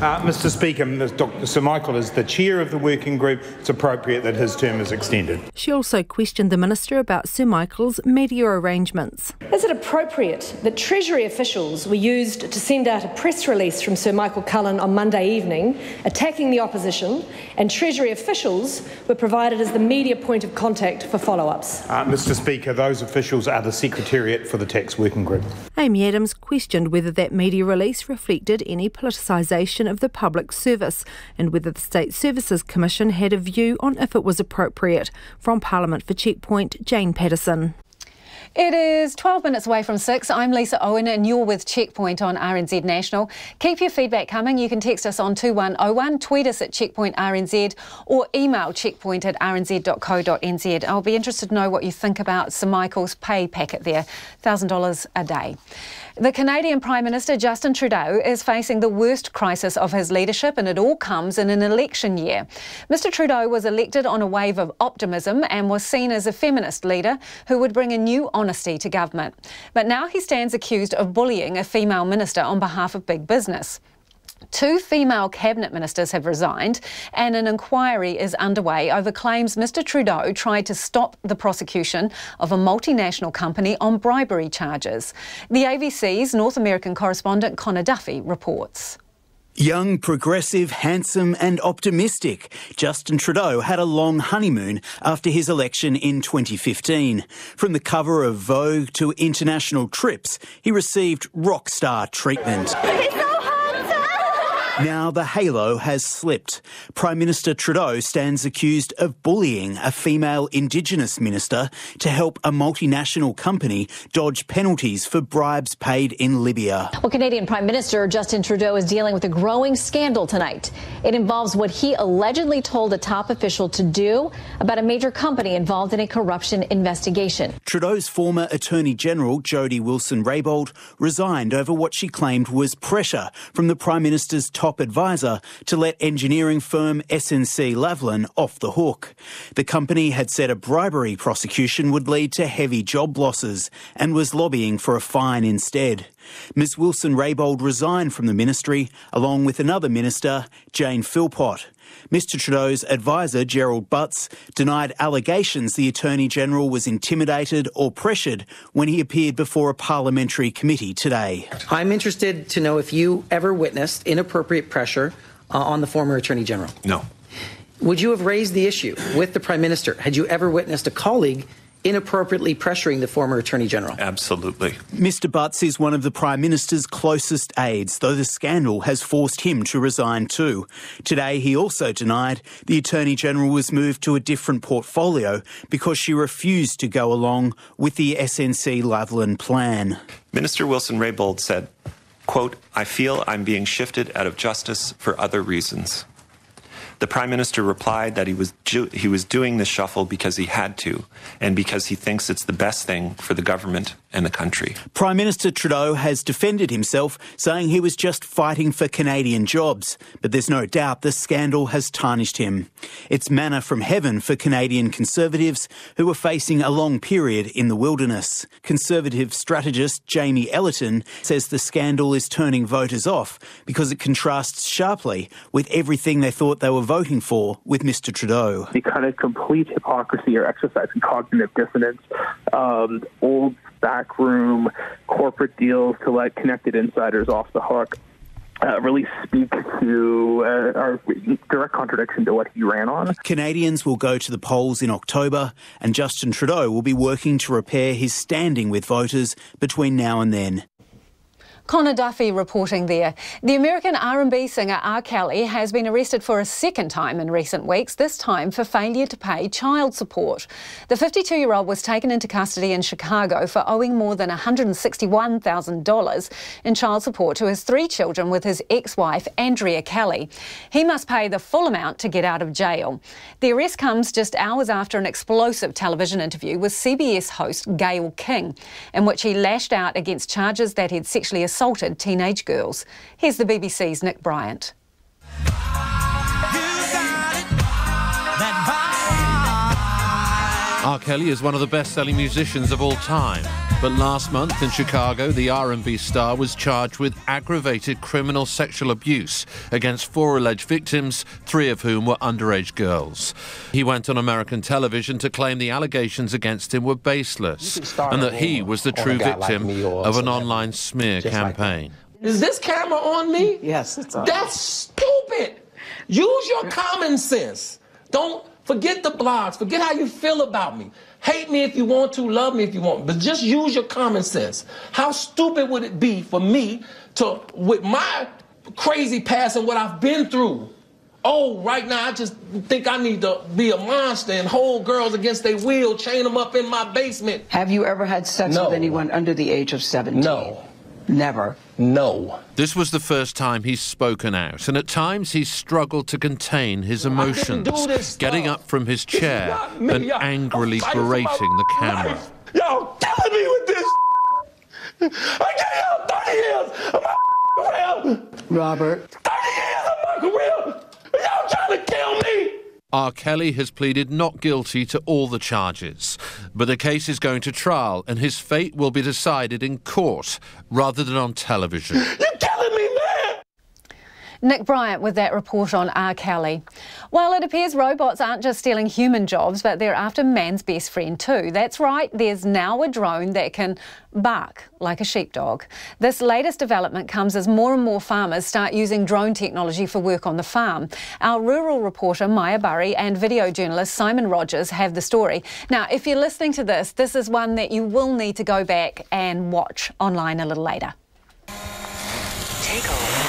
Speaker 24: Mr Speaker, Dr Sir Michael is the chair of the working group. It's appropriate that his term is extended.
Speaker 22: She also questioned the Minister about Sir Michael's media arrangements.
Speaker 23: Is it appropriate that Treasury officials were used to send out a press release from Sir Michael Cullen on Monday evening attacking the opposition, and Treasury officials were provided as the media point of contact for follow-ups?
Speaker 24: Mr Speaker, those officials are the Secretariat for the tax working group.
Speaker 22: Amy Adams questioned whether that media release reflected any politicisation of the public service and whether the State Services Commission had a view on if it was appropriate. From Parliament for Checkpoint, Jane Patterson.
Speaker 25: It is 12 minutes away from 6. I'm Lisa Owen and you're with Checkpoint on RNZ National. Keep your feedback coming. You can text us on 2101, tweet us at Checkpoint RNZ or email checkpoint@rnz.co.nz. I'll be interested to know what you think about Sir Michael's pay packet there, $1,000 a day. The Canadian Prime Minister Justin Trudeau is facing the worst crisis of his leadership, and it all comes in an election year. Mr Trudeau was elected on a wave of optimism and was seen as a feminist leader who would bring a new honesty to government. But now he stands accused of bullying a female minister on behalf of big business. 2 female cabinet ministers have resigned and an inquiry is underway over claims Mr Trudeau tried to stop the prosecution of a multinational company on bribery charges. The ABC's North American correspondent Connor Duffy reports.
Speaker 1: Young, progressive, handsome and optimistic, Justin Trudeau had a long honeymoon after his election in 2015. From the cover of Vogue to international trips, he received rock star treatment. Now the halo has slipped. Prime Minister Trudeau stands accused of bullying a female Indigenous minister to help a multinational company dodge penalties for bribes paid in Libya.
Speaker 3: Well, Canadian Prime Minister Justin Trudeau is dealing with a growing scandal tonight. It involves what he allegedly told a top official to do about a major company involved in a corruption investigation.
Speaker 1: Trudeau's former Attorney General, Jody Wilson-Raybould, resigned over what she claimed was pressure from the Prime Minister's top advisor to let engineering firm SNC-Lavalin off the hook. The company had said a bribery prosecution would lead to heavy job losses and was lobbying for a fine instead. Ms Wilson-Raybould resigned from the ministry along with another minister, Jane Philpott. Mr Trudeau's advisor, Gerald Butts, denied allegations the Attorney-General was intimidated or pressured when he appeared before a parliamentary committee today.
Speaker 4: I'm interested to know if you ever witnessed inappropriate pressure on the former Attorney-General.
Speaker 7: No.
Speaker 4: Would you have raised the issue with the Prime Minister? Had you ever witnessed a colleague inappropriately pressuring the former Attorney-General?
Speaker 7: Absolutely.
Speaker 1: Mr Butts is one of the Prime Minister's closest aides, though the scandal has forced him to resign too. Today he also denied the Attorney-General was moved to a different portfolio because she refused to go along with the SNC-Lavalin plan.
Speaker 7: Minister Wilson-Raybould said, quote, "I feel I'm being shifted out of justice for other reasons." The Prime Minister replied that he was doing the shuffle because he had to and because he thinks it's the best thing for the government and the country.
Speaker 1: Prime Minister Trudeau has defended himself, saying he was just fighting for Canadian jobs. But there's no doubt the scandal has tarnished him. It's manna from heaven for Canadian Conservatives who are facing a long period in the wilderness. Conservative strategist Jamie Ellerton says the scandal is turning voters off because it contrasts sharply with everything they thought they were voting for with Mr Trudeau.
Speaker 9: The kind of complete hypocrisy or exercise in cognitive dissonance, old backroom corporate deals to let connected insiders off the hook really speak to our direct contradiction to what he ran on.
Speaker 1: Canadians will go to the polls in October and Justin Trudeau will be working to repair his standing with voters between now and then.
Speaker 25: Connor Duffy reporting there. The American R&B singer R. Kelly has been arrested for a second time in recent weeks, this time for failure to pay child support. The 52-year-old was taken into custody in Chicago for owing more than $161,000 in child support to his 3 children with his ex-wife, Andrea Kelly. He must pay the full amount to get out of jail. The arrest comes just hours after an explosive television interview with CBS host Gayle King, in which he lashed out against charges that he'd sexually assaulted teenage girls. Here's the BBC's Nick Bryant.
Speaker 26: R. Kelly is one of the best-selling musicians of all time. But last month in Chicago, the R&B star was charged with aggravated criminal sexual abuse against 4 alleged victims, 3 of whom were underage girls. He went on American television to claim the allegations against him were baseless and that he was the true victim of an online smear campaign.
Speaker 27: Is this camera on me?
Speaker 4: Yes, it's on.
Speaker 27: That's stupid. Use your common sense. Don't forget the blogs. Forget how you feel about me. Hate me if you want to, love me if you want, but just use your common sense. How stupid would it be for me to, with my crazy past and what I've been through, right now I just think I need to be a monster and hold girls against their will, chain them up in my basement.
Speaker 4: Have you ever had sex with anyone under the age of 17?
Speaker 27: No.
Speaker 4: Never?
Speaker 27: No.
Speaker 26: This was the first time he's spoken out, and at times he's struggled to contain his emotions, getting up from his chair and angrily berating the camera.
Speaker 27: Y'all killing me with this. I gave y'all 30 years of my career.
Speaker 6: Robert.
Speaker 27: 30 years of my career. Y'all trying to kill me.
Speaker 26: R. Kelly has pleaded not guilty to all the charges, but the case is going to trial and his fate will be decided in court rather than on television.
Speaker 27: You're killing me, man!
Speaker 25: Nick Bryant with that report on R. Kelly. Well, it appears robots aren't just stealing human jobs, but they're after man's best friend too. That's right, there's now a drone that can bark like a sheepdog. This latest development comes as more and more farmers start using drone technology for work on the farm. Our rural reporter Maya Burry and video journalist Simon Rogers have the story. Now, if you're listening to this, this is one that you will need to go back and watch online a little later.
Speaker 10: Take off.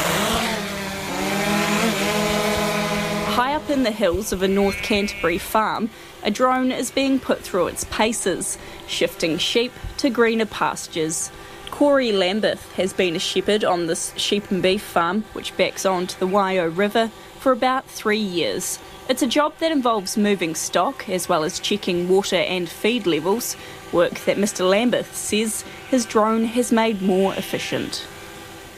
Speaker 10: High up in the hills of a North Canterbury farm, a drone is being put through its paces, shifting sheep to greener pastures. Corey Lambeth has been a shepherd on this sheep and beef farm, which backs onto the Waio River, for about 3 years. It's a job that involves moving stock as well as checking water and feed levels, work that Mr Lambeth says his drone has made more efficient.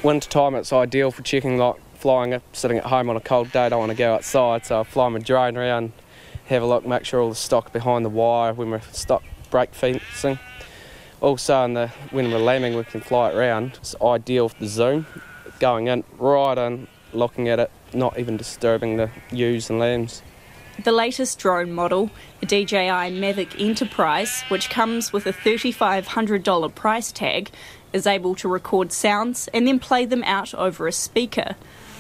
Speaker 11: Winter time it's ideal for checking, like flying, sitting at home on a cold day, don't want to go outside, so I fly my drone around, have a look, make sure all the stock behind the wire when we're stock break fencing. Also when we're lambing we can fly it around. It's ideal for the zoom, going in, right in, looking at it, not even disturbing the ewes and lambs.
Speaker 10: The latest drone model, a DJI Mavic Enterprise, which comes with a $3,500 price tag, is able to record sounds and then play them out over a speaker.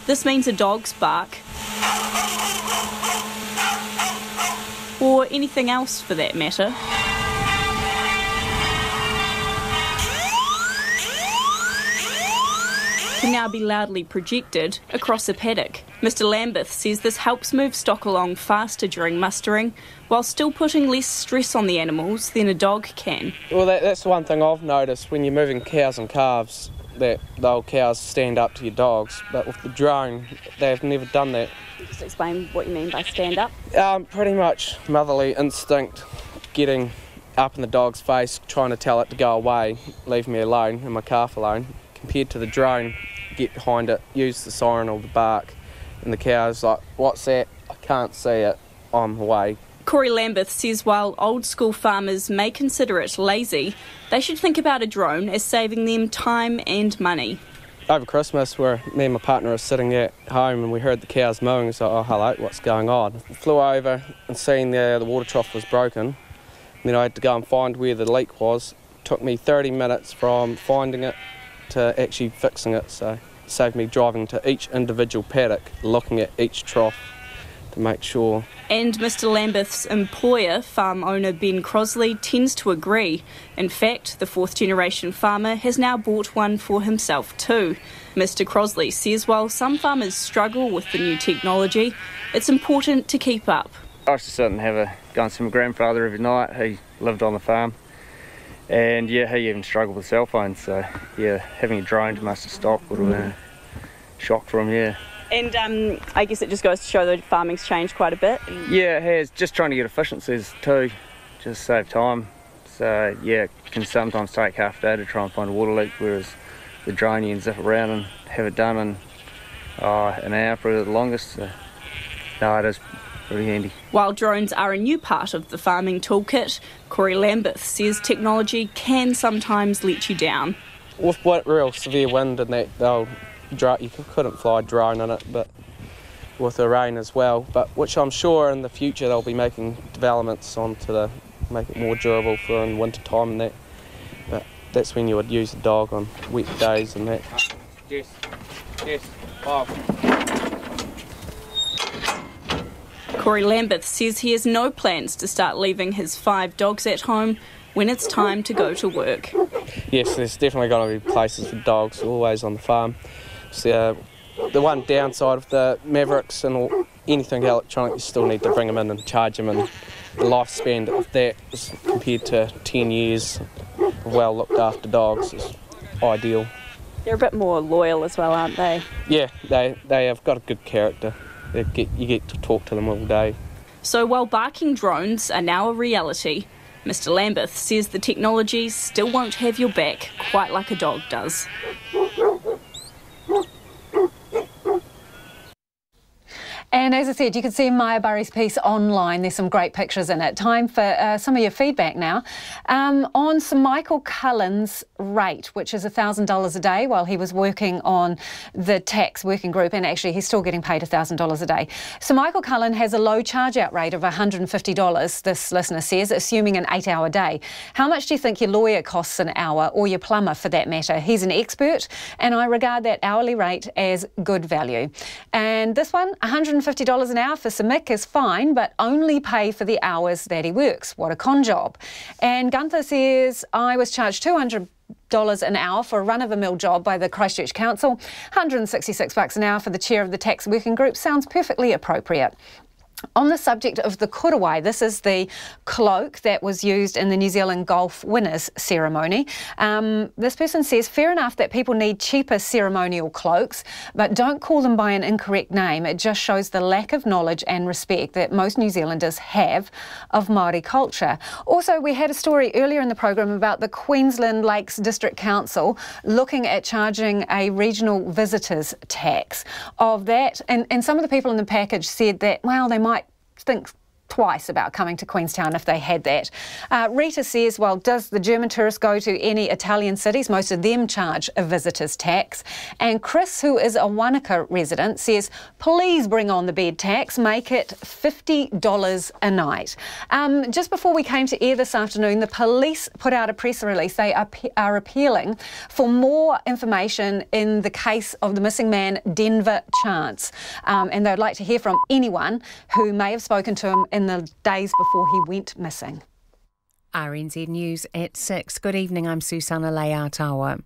Speaker 10: This means a dog's bark, or anything else for that matter, can now be loudly projected across a paddock. Mr Lambeth says this helps move stock along faster during mustering, while still putting less stress on the animals than a dog can.
Speaker 11: Well, that's the one thing I've noticed when you're moving cows and calves, that the old cows stand up to your dogs, but with the drone, they've never done that.
Speaker 10: Just explain what you mean by stand up.
Speaker 11: Pretty much motherly instinct, getting up in the dog's face, trying to tell it to go away, leave me alone and my calf alone, compared to the drone, get behind it, use the siren or the bark, and the cow's like, what's that? I can't see it, I'm away.
Speaker 10: Corey Lambeth says while old school farmers may consider it lazy, they should think about a drone as saving them time and money.
Speaker 11: Over Christmas, where me and my partner were sitting at home and we heard the cows mooing, so oh hello, what's going on? Flew over and seen the water trough was broken. And then I had to go and find where the leak was. It took me 30 minutes from finding it to actually fixing it, so it saved me driving to each individual paddock, looking at each trough to make sure.
Speaker 10: And Mr Lambeth's employer, farm owner Ben Crosley, tends to agree. In fact, the fourth generation farmer has now bought one for himself too. Mr Crosley says while some farmers struggle with the new technology, it's important to keep up.
Speaker 12: I used to sit and go and see my grandfather every night. He lived on the farm. And yeah, he even struggled with cell phones, so yeah, having a drone to muster stock would have been a shock for him, yeah.
Speaker 10: And I guess it just goes to show that farming's changed quite a bit.
Speaker 12: Yeah, it has. Just trying to get efficiencies too, just save time. So yeah, it can sometimes take half a day to try and find a water leak, whereas the drone you can zip around and have it done in an hour for the longest. So, no, it is pretty handy.
Speaker 10: While drones are a new part of the farming toolkit, Corey Lambeth says technology can sometimes let you down.
Speaker 11: With real severe wind and that, you couldn't fly a drone in it, but with the rain as well. But which I'm sure in the future they'll be making developments onto make it more durable for in winter time and that. But that's when you would use a dog on wet days and that.
Speaker 12: Yes, 5.
Speaker 10: Corey Lambeth says he has no plans to start leaving his 5 dogs at home when it's time to go to work.
Speaker 11: Yes, there's definitely got to be places for dogs always on the farm. So, the one downside of the Mavericks and anything electronic, you still need to bring them in and charge them, and the lifespan of that is compared to 10 years of well looked after dogs is ideal.
Speaker 10: They're a bit more loyal as well, aren't they?
Speaker 11: Yeah, they have got a good character. You get to talk to them all day.
Speaker 10: So while barking drones are now a reality, Mr Lambeth says the technology still won't have your back quite like a dog does.
Speaker 25: And as I said, you can see Maya Burry's piece online. There's some great pictures in it. Time for some of your feedback now. On Sir Michael Cullen's rate, which is $1,000 a day while he was working on the tax working group, and actually he's still getting paid $1,000 a day. Sir Michael Cullen has a low charge-out rate of $150, this listener says, assuming an 8-hour day. How much do you think your lawyer costs an hour, or your plumber for that matter? He's an expert, and I regard that hourly rate as good value. And this one, $150 an hour for Sir Mick is fine, but only pay for the hours that he works. What a con job. And Gunther says, I was charged $200 an hour for a run-of-the-mill job by the Christchurch Council. $166 an hour for the chair of the tax working group sounds perfectly appropriate. On the subject of the kurawai, this is the cloak that was used in the New Zealand Golf Winners ceremony. This person says, fair enough that people need cheaper ceremonial cloaks, but don't call them by an incorrect name. It just shows the lack of knowledge and respect that most New Zealanders have of Māori culture. Also, we had a story earlier in the program about the Queensland Lakes District Council looking at charging a regional visitors tax of that. And some of the people in the package said that, well, they might think twice about coming to Queenstown if they had that. Rita says, well, does the German tourist go to any Italian cities? Most of them charge a visitor's tax. And Chris, who is a Wanaka resident, says, please bring on the bed tax, make it $50 a night. Just before we came to air this afternoon, the police put out a press release. They are appealing for more information in the case of the missing man, Denver Chance. And they'd like to hear from anyone who may have spoken to him in the days before he went missing.
Speaker 6: RNZ News at 6. Good evening, I'm Susana Leatawa.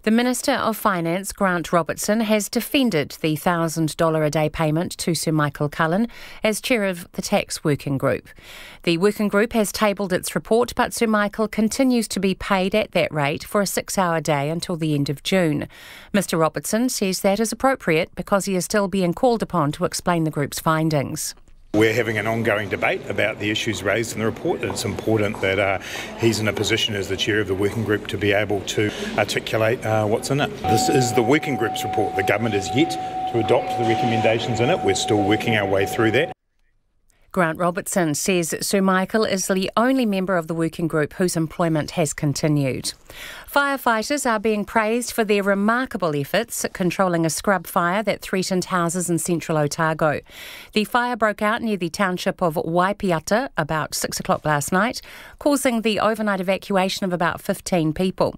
Speaker 6: The Minister of Finance, Grant Robertson, has defended the $1,000 a day payment to Sir Michael Cullen as chair of the tax working group. The working group has tabled its report, but Sir Michael continues to be paid at that rate for a 6-hour day until the end of June. Mr Robertson says that is appropriate because he is still being called upon to explain the group's findings.
Speaker 24: We're having an ongoing debate about the issues raised in the report. It's important that he's in a position as the chair of the working group to be able to articulate what's in it. This is the working group's report. The government is yet to adopt the recommendations in it. We're still working our way through that.
Speaker 6: Grant Robertson says Sir Michael is the only member of the working group whose employment has continued. Firefighters are being praised for their remarkable efforts at controlling a scrub fire that threatened houses in central Otago. The fire broke out near the township of Waipiata about 6 o'clock last night, causing the overnight evacuation of about 15 people.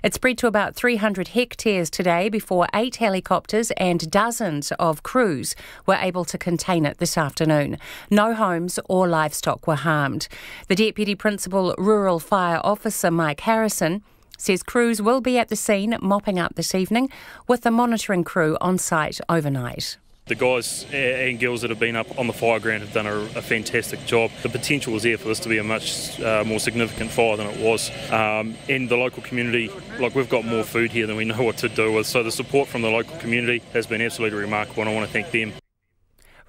Speaker 6: It spread to about 300 hectares today before 8 helicopters and dozens of crews were able to contain it this afternoon. No homes or livestock were harmed. The Deputy Principal Rural Fire Officer Mike Harrison says crews will be at the scene mopping up this evening with the monitoring crew on site overnight.
Speaker 13: The guys and girls that have been up on the fire ground have done a fantastic job. The potential was there for this to be a much more significant fire than it was. And the local community, we've got more food here than we know what to do with. So the support from the local community has been absolutely remarkable, and I want to thank them.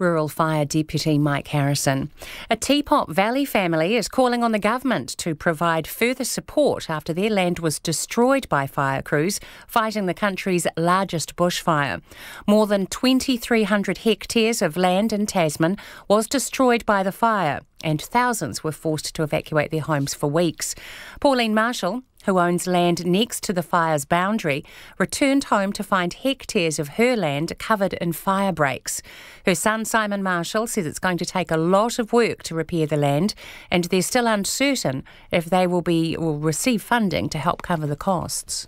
Speaker 6: Rural Fire Deputy Mike Harrison. A Teapot Valley family is calling on the government to provide further support after their land was destroyed by fire crews fighting the country's largest bushfire. More than 2,300 hectares of land in Tasman was destroyed by the fire, and thousands were forced to evacuate their homes for weeks. Pauline Marshall, who owns land next to the fire's boundary, returned home to find hectares of her land covered in fire breaks. Her son Simon Marshall says it's going to take a lot of work to repair the land, and they're still uncertain if they will receive funding to help cover the costs.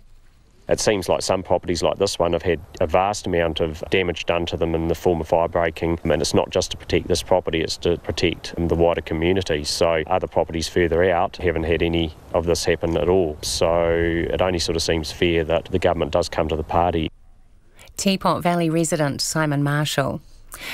Speaker 14: It seems like some properties like this one have had a vast amount of damage done to them in the form of fire breaking, and it's not just to protect this property, it's to protect the wider community. So other properties further out haven't had any of this happen at all. So it only sort of seems fair that the government does come to the party.
Speaker 6: Teapot Valley resident Simon Marshall.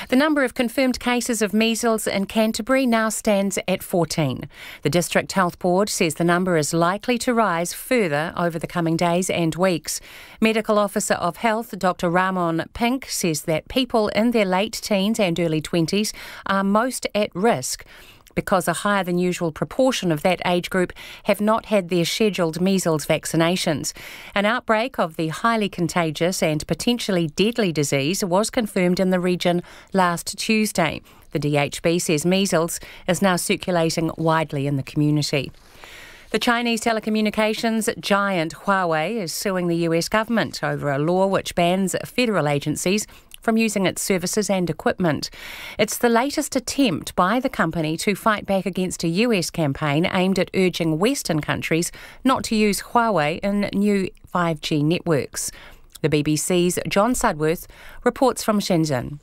Speaker 6: The number of confirmed cases of measles in Canterbury now stands at 14. The District Health Board says the number is likely to rise further over the coming days and weeks. Medical Officer of Health Dr Ramon Pink says that people in their late teens and early 20s are most at risk. because a higher than usual proportion of that age group have not had their scheduled measles vaccinations. An outbreak of the highly contagious and potentially deadly disease was confirmed in the region last Tuesday. The DHB says measles is now circulating widely in the community. The Chinese telecommunications giant Huawei is suing the US government over a law which bans federal agencies from using its services and equipment. It's the latest attempt by the company to fight back against a US campaign aimed at urging Western countries not to use Huawei in new 5G networks. The BBC's John Sudworth reports from Shenzhen.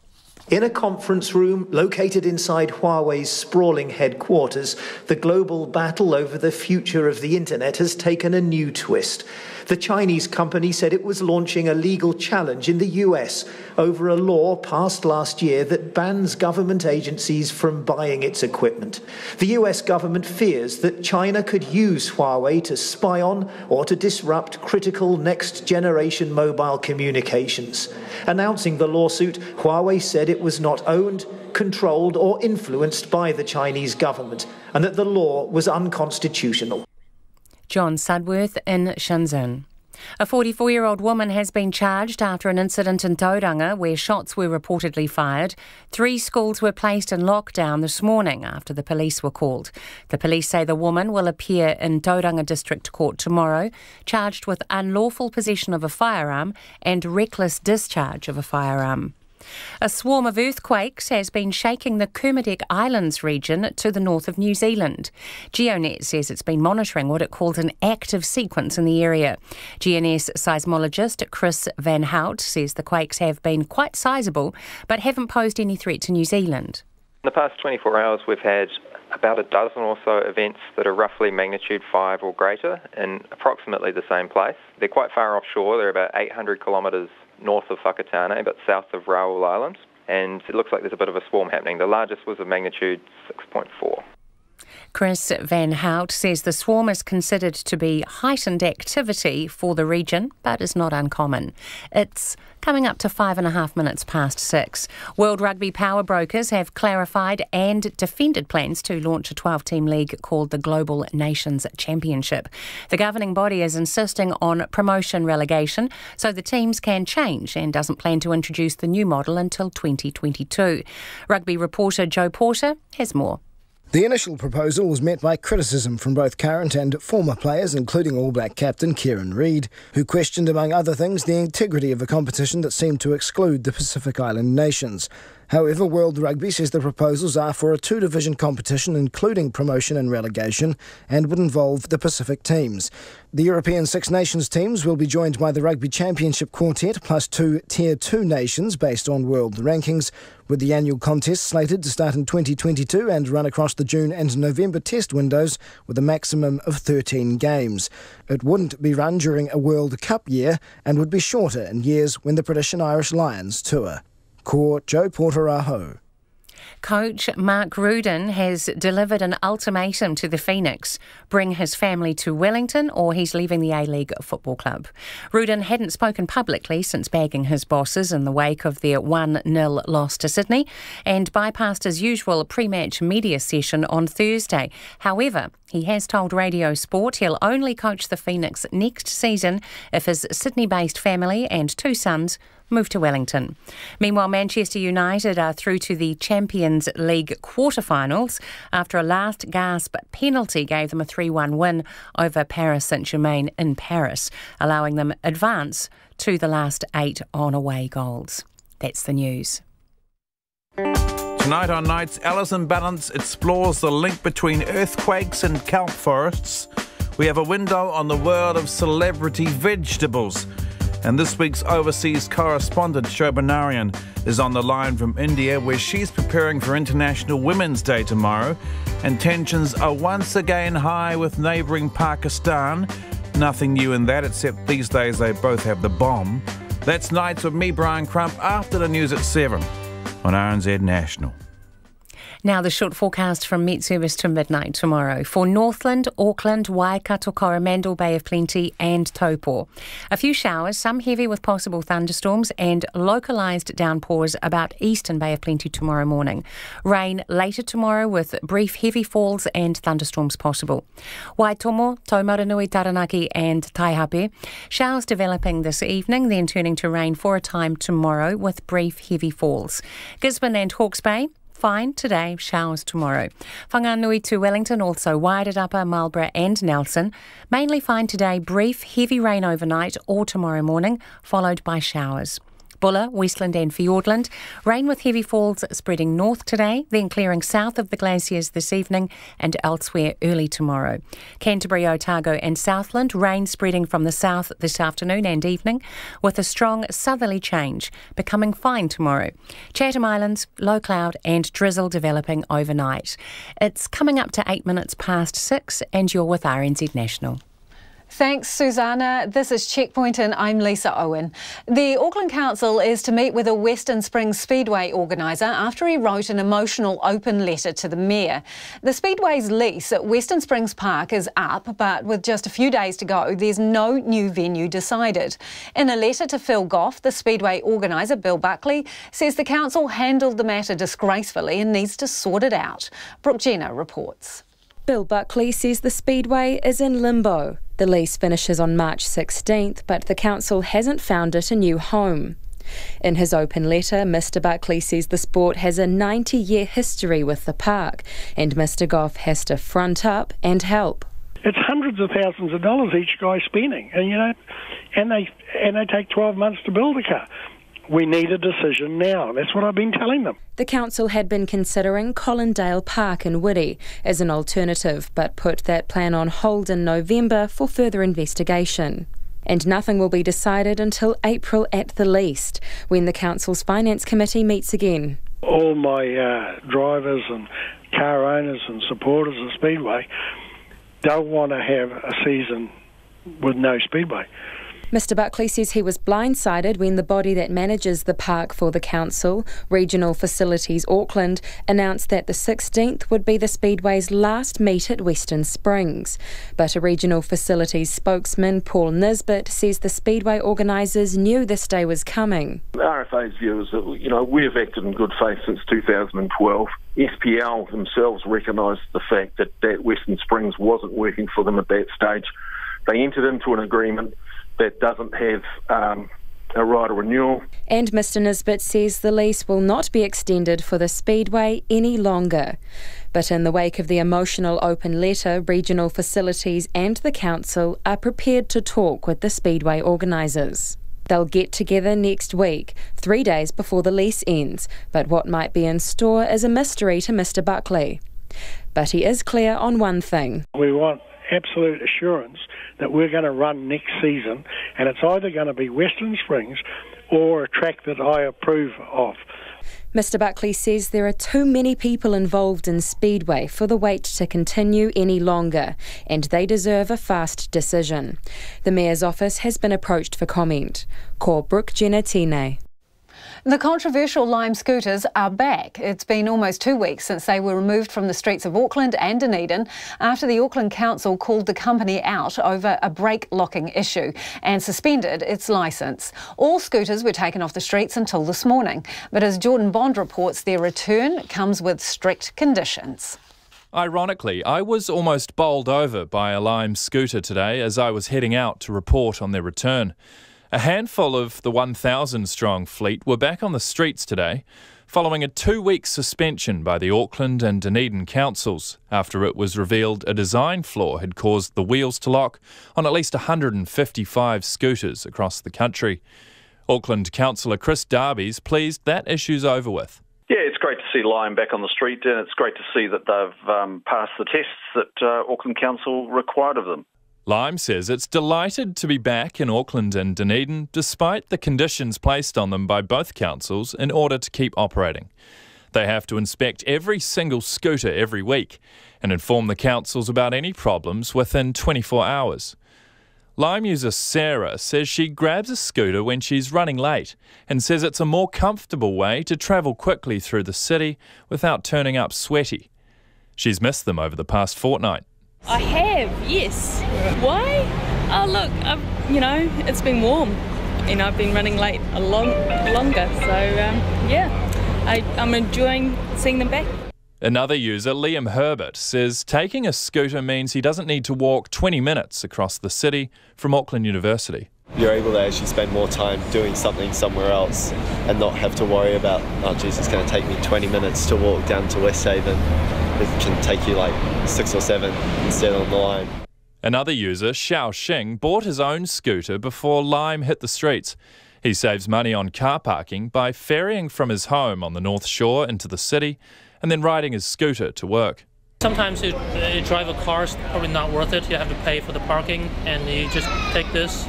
Speaker 15: In a conference room located inside Huawei's sprawling headquarters, the global battle over the future of the internet has taken a new twist. The Chinese company said it was launching a legal challenge in the US over a law passed last year that bans government agencies from buying its equipment. The US government fears that China could use Huawei to spy on or to disrupt critical next-generation mobile communications. Announcing the lawsuit, Huawei said it was not owned, controlled or influenced by the Chinese government and that the law was unconstitutional.
Speaker 6: John Sudworth in Shenzhen. A 44-year-old woman has been charged after an incident in Tauranga where shots were reportedly fired. 3 schools were placed in lockdown this morning after the police were called. The police say the woman will appear in Tauranga District Court tomorrow, charged with unlawful possession of a firearm and reckless discharge of a firearm. A swarm of earthquakes has been shaking the Kermadec Islands region to the north of New Zealand. GeoNet says it's been monitoring what it calls an active sequence in the area. GNS seismologist Chris Van Hout says the quakes have been quite sizable but haven't posed any threat to New Zealand.
Speaker 16: In the past 24 hours we've had about a dozen or so events that are roughly magnitude 5 or greater in approximately the same place. They're quite far offshore, they're about 800 kilometres north of Whakatane, but south of Raoul Island, and it looks like there's a bit of a swarm happening. The largest was a magnitude 6.4.
Speaker 6: Chris Van Hout says the swarm is considered to be heightened activity for the region, but is not uncommon. It's coming up to 5.5 minutes past 6. World Rugby power brokers have clarified and defended plans to launch a 12-team league called the Global Nations Championship. The governing body is insisting on promotion relegation so the teams can change and doesn't plan to introduce the new model until 2022. Rugby reporter Joe Porter has more.
Speaker 17: The initial proposal was met by criticism from both current and former players, including All Black captain Kieran Reid, who questioned, among other things, the integrity of a competition that seemed to exclude the Pacific Island nations. However, World Rugby says the proposals are for a 2-division competition, including promotion and relegation, and would involve the Pacific teams. The European Six Nations teams will be joined by the Rugby Championship Quartet plus 2 Tier 2 nations based on world rankings, with the annual contest slated to start in 2022 and run across the June and November test windows with a maximum of 13 games. It wouldn't be run during a World Cup year and would be shorter in years when the British and Irish Lions tour. Ko Joe Porter Aho.
Speaker 6: Coach Mark Rudin has delivered an ultimatum to the Phoenix: bring his family to Wellington or he's leaving the A-League Football Club. Rudin hadn't spoken publicly since bagging his bosses in the wake of their 1-0 loss to Sydney and bypassed his usual pre-match media session on Thursday. However, he has told Radio Sport he'll only coach the Phoenix next season if his Sydney-based family and 2 sons move to Wellington. Meanwhile, Manchester United are through to the Champions League quarterfinals after a last-gasp penalty gave them a 3-1 win over Paris Saint-Germain in Paris, allowing them advance to the last 8 on away goals. That's the news.
Speaker 18: Tonight on Nights, Alison Balance explores the link between earthquakes and kelp forests. We have a window on the world of celebrity vegetables. And this week's overseas correspondent, Shobha Narayan, is on the line from India, where she's preparing for International Women's Day tomorrow. And tensions are once again high with neighbouring Pakistan. Nothing new in that, except these days they both have the bomb. That's Nights with me, Brian Crump, after the news at 7 on RNZ National.
Speaker 6: Now the short forecast from Met Service to midnight tomorrow for Northland, Auckland, Waikato, Coromandel, Bay of Plenty and Taupo. A few showers, some heavy with possible thunderstorms and localised downpours about eastern Bay of Plenty tomorrow morning. Rain later tomorrow with brief heavy falls and thunderstorms possible. Waitomo, Taumaranui, Taranaki and Taihape. Showers developing this evening, then turning to rain for a time tomorrow with brief heavy falls. Gisborne and Hawke's Bay, fine today, showers tomorrow. Whanganui to Wellington, also Wairarapa, Marlborough and Nelson. Mainly fine today, brief heavy rain overnight or tomorrow morning, followed by showers. Bulla, Westland and Fiordland. Rain with heavy falls spreading north today, then clearing south of the glaciers this evening and elsewhere early tomorrow. Canterbury, Otago and Southland. Rain spreading from the south this afternoon and evening with a strong southerly change, becoming fine tomorrow. Chatham Islands, low cloud and drizzle developing overnight. It's coming up to 8 minutes past 6 and you're with RNZ National.
Speaker 25: Thanks, Susanna. This is Checkpoint and I'm Lisa Owen. The Auckland Council is to meet with a Western Springs Speedway organiser after he wrote an emotional open letter to the Mayor. The Speedway's lease at Western Springs Park is up, but with just a few days to go, there's no new venue decided. In a letter to Phil Goff, the Speedway organiser, Bill Buckley, says the council handled the matter disgracefully and needs to sort it out. Brooke Jenner reports.
Speaker 2: Bill Buckley says the Speedway is in limbo. The lease finishes on March 16th, but the council hasn't found it a new home. In his open letter, Mr Buckley says the sport has a 90-year history with the park, and Mr Goff has to front up and help.
Speaker 5: It's hundreds of thousands of dollars each guy's spending, and they take 12 months to build a car. We need a decision now. That's what I've been telling them.
Speaker 2: The council had been considering Collindale Park in Whitty as an alternative, but put that plan on hold in November for further investigation. And nothing will be decided until April at the least, when the council's finance committee meets again.
Speaker 5: All my drivers and car owners and supporters of Speedway don't want to have a season with no Speedway.
Speaker 2: Mr Buckley says he was blindsided when the body that manages the park for the council, Regional Facilities Auckland, announced that the 16th would be the Speedway's last meet at Western Springs. But a Regional Facilities spokesman, Paul Nisbet, says the Speedway organisers knew this day was coming.
Speaker 8: The RFA's view is that, we've acted in good faith since 2012. SPL themselves recognised the fact that Western Springs wasn't working for them at that stage. They entered into an agreement that doesn't have a right of renewal.
Speaker 2: And Mr Nisbet says the lease will not be extended for the Speedway any longer. But in the wake of the emotional open letter, Regional Facilities and the Council are prepared to talk with the Speedway organisers. They'll get together next week, 3 days before the lease ends, but what might be in store is a mystery to Mr Buckley. But he is clear on one thing.
Speaker 5: We want absolute assurance that we're going to run next season, and it's either going to be Western Springs or a track that I approve of.
Speaker 2: Mr Buckley says there are too many people involved in Speedway for the wait to continue any longer, and they deserve a fast decision. The Mayor's office has been approached for comment. Ko Brooke Jenner Tine.
Speaker 25: The controversial Lime scooters are back. It's been almost 2 weeks since they were removed from the streets of Auckland and Dunedin after the Auckland Council called the company out over a brake locking issue and suspended its licence. All scooters were taken off the streets until this morning. But as Jordan Bond reports, their return comes with strict conditions.
Speaker 19: Ironically, I was almost bowled over by a Lime scooter today as I was heading out to report on their return. A handful of the 1,000-strong fleet were back on the streets today, following a 2-week suspension by the Auckland and Dunedin councils after it was revealed a design flaw had caused the wheels to lock on at least 155 scooters across the country. Auckland councillor Chris Darby's pleased that issue's over with.
Speaker 20: Yeah, it's great to see Lime back on the street, and it's great to see that they've passed the tests that Auckland Council required of them.
Speaker 19: Lime says it's delighted to be back in Auckland and Dunedin despite the conditions placed on them by both councils in order to keep operating. They have to inspect every single scooter every week and inform the councils about any problems within 24 hours. Lime user Sarah says she grabs a scooter when she's running late and says it's a more comfortable way to travel quickly through the city without turning up sweaty. She's missed them over the past fortnight.
Speaker 1: I have, yes. Why? Oh look, it's been warm and I've been running late longer, so I'm enjoying seeing them back.
Speaker 19: Another user, Liam Herbert, says taking a scooter means he doesn't need to walk 20 minutes across the city from Auckland University.
Speaker 3: You're able to actually spend more time doing something somewhere else and not have to worry about, oh geez, it's going to take me 20 minutes to walk down to Westhaven. It can take you like 6 or 7 instead on the line.
Speaker 19: Another user, Xiao Xing, bought his own scooter before Lime hit the streets. He saves money on car parking by ferrying from his home on the North Shore into the city and then riding his scooter to work.
Speaker 7: Sometimes you drive a car, it's probably not worth it. You have to pay for the parking and you just take this.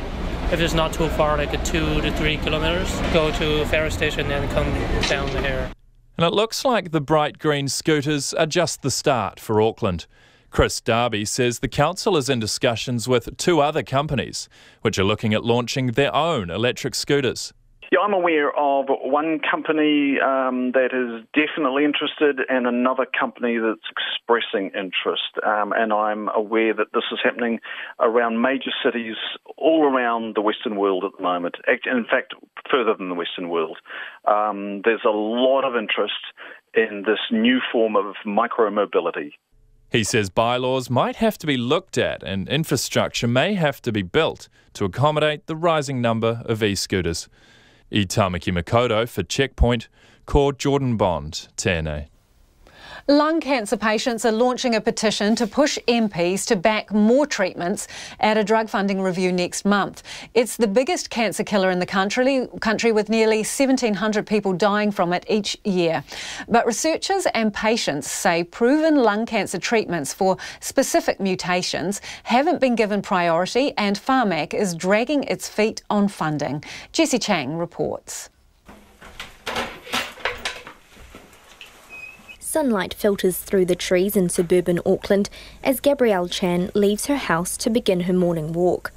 Speaker 7: If it's not too far, like 2 to 3 kilometers, go to a ferry station and come down here.
Speaker 19: And it looks like the bright green scooters are just the start for Auckland. Chris Darby says the council is in discussions with 2 other companies, which are looking at launching their own electric scooters.
Speaker 20: Yeah, I'm aware of one company that is definitely interested and another company that's expressing interest. And I'm aware that this is happening around major cities all around the Western world at the moment. In fact, further than the Western world. There's a lot of interest in this new form of micro-mobility.
Speaker 19: He says bylaws might have to be looked at and infrastructure may have to be built to accommodate the rising number of e-scooters. I Tamaki Makoto for Checkpoint, Ko Jordan Bond, TNA.
Speaker 25: Lung cancer patients are launching a petition to push MPs to back more treatments at a drug funding review next month. It's the biggest cancer killer in the country with nearly 1,700 people dying from it each year. But researchers and patients say proven lung cancer treatments for specific mutations haven't been given priority and Pharmac is dragging its feet on funding. Jessie Chang reports.
Speaker 9: Sunlight filters through the trees in suburban Auckland as Gabrielle Chan leaves her house to begin her morning walk.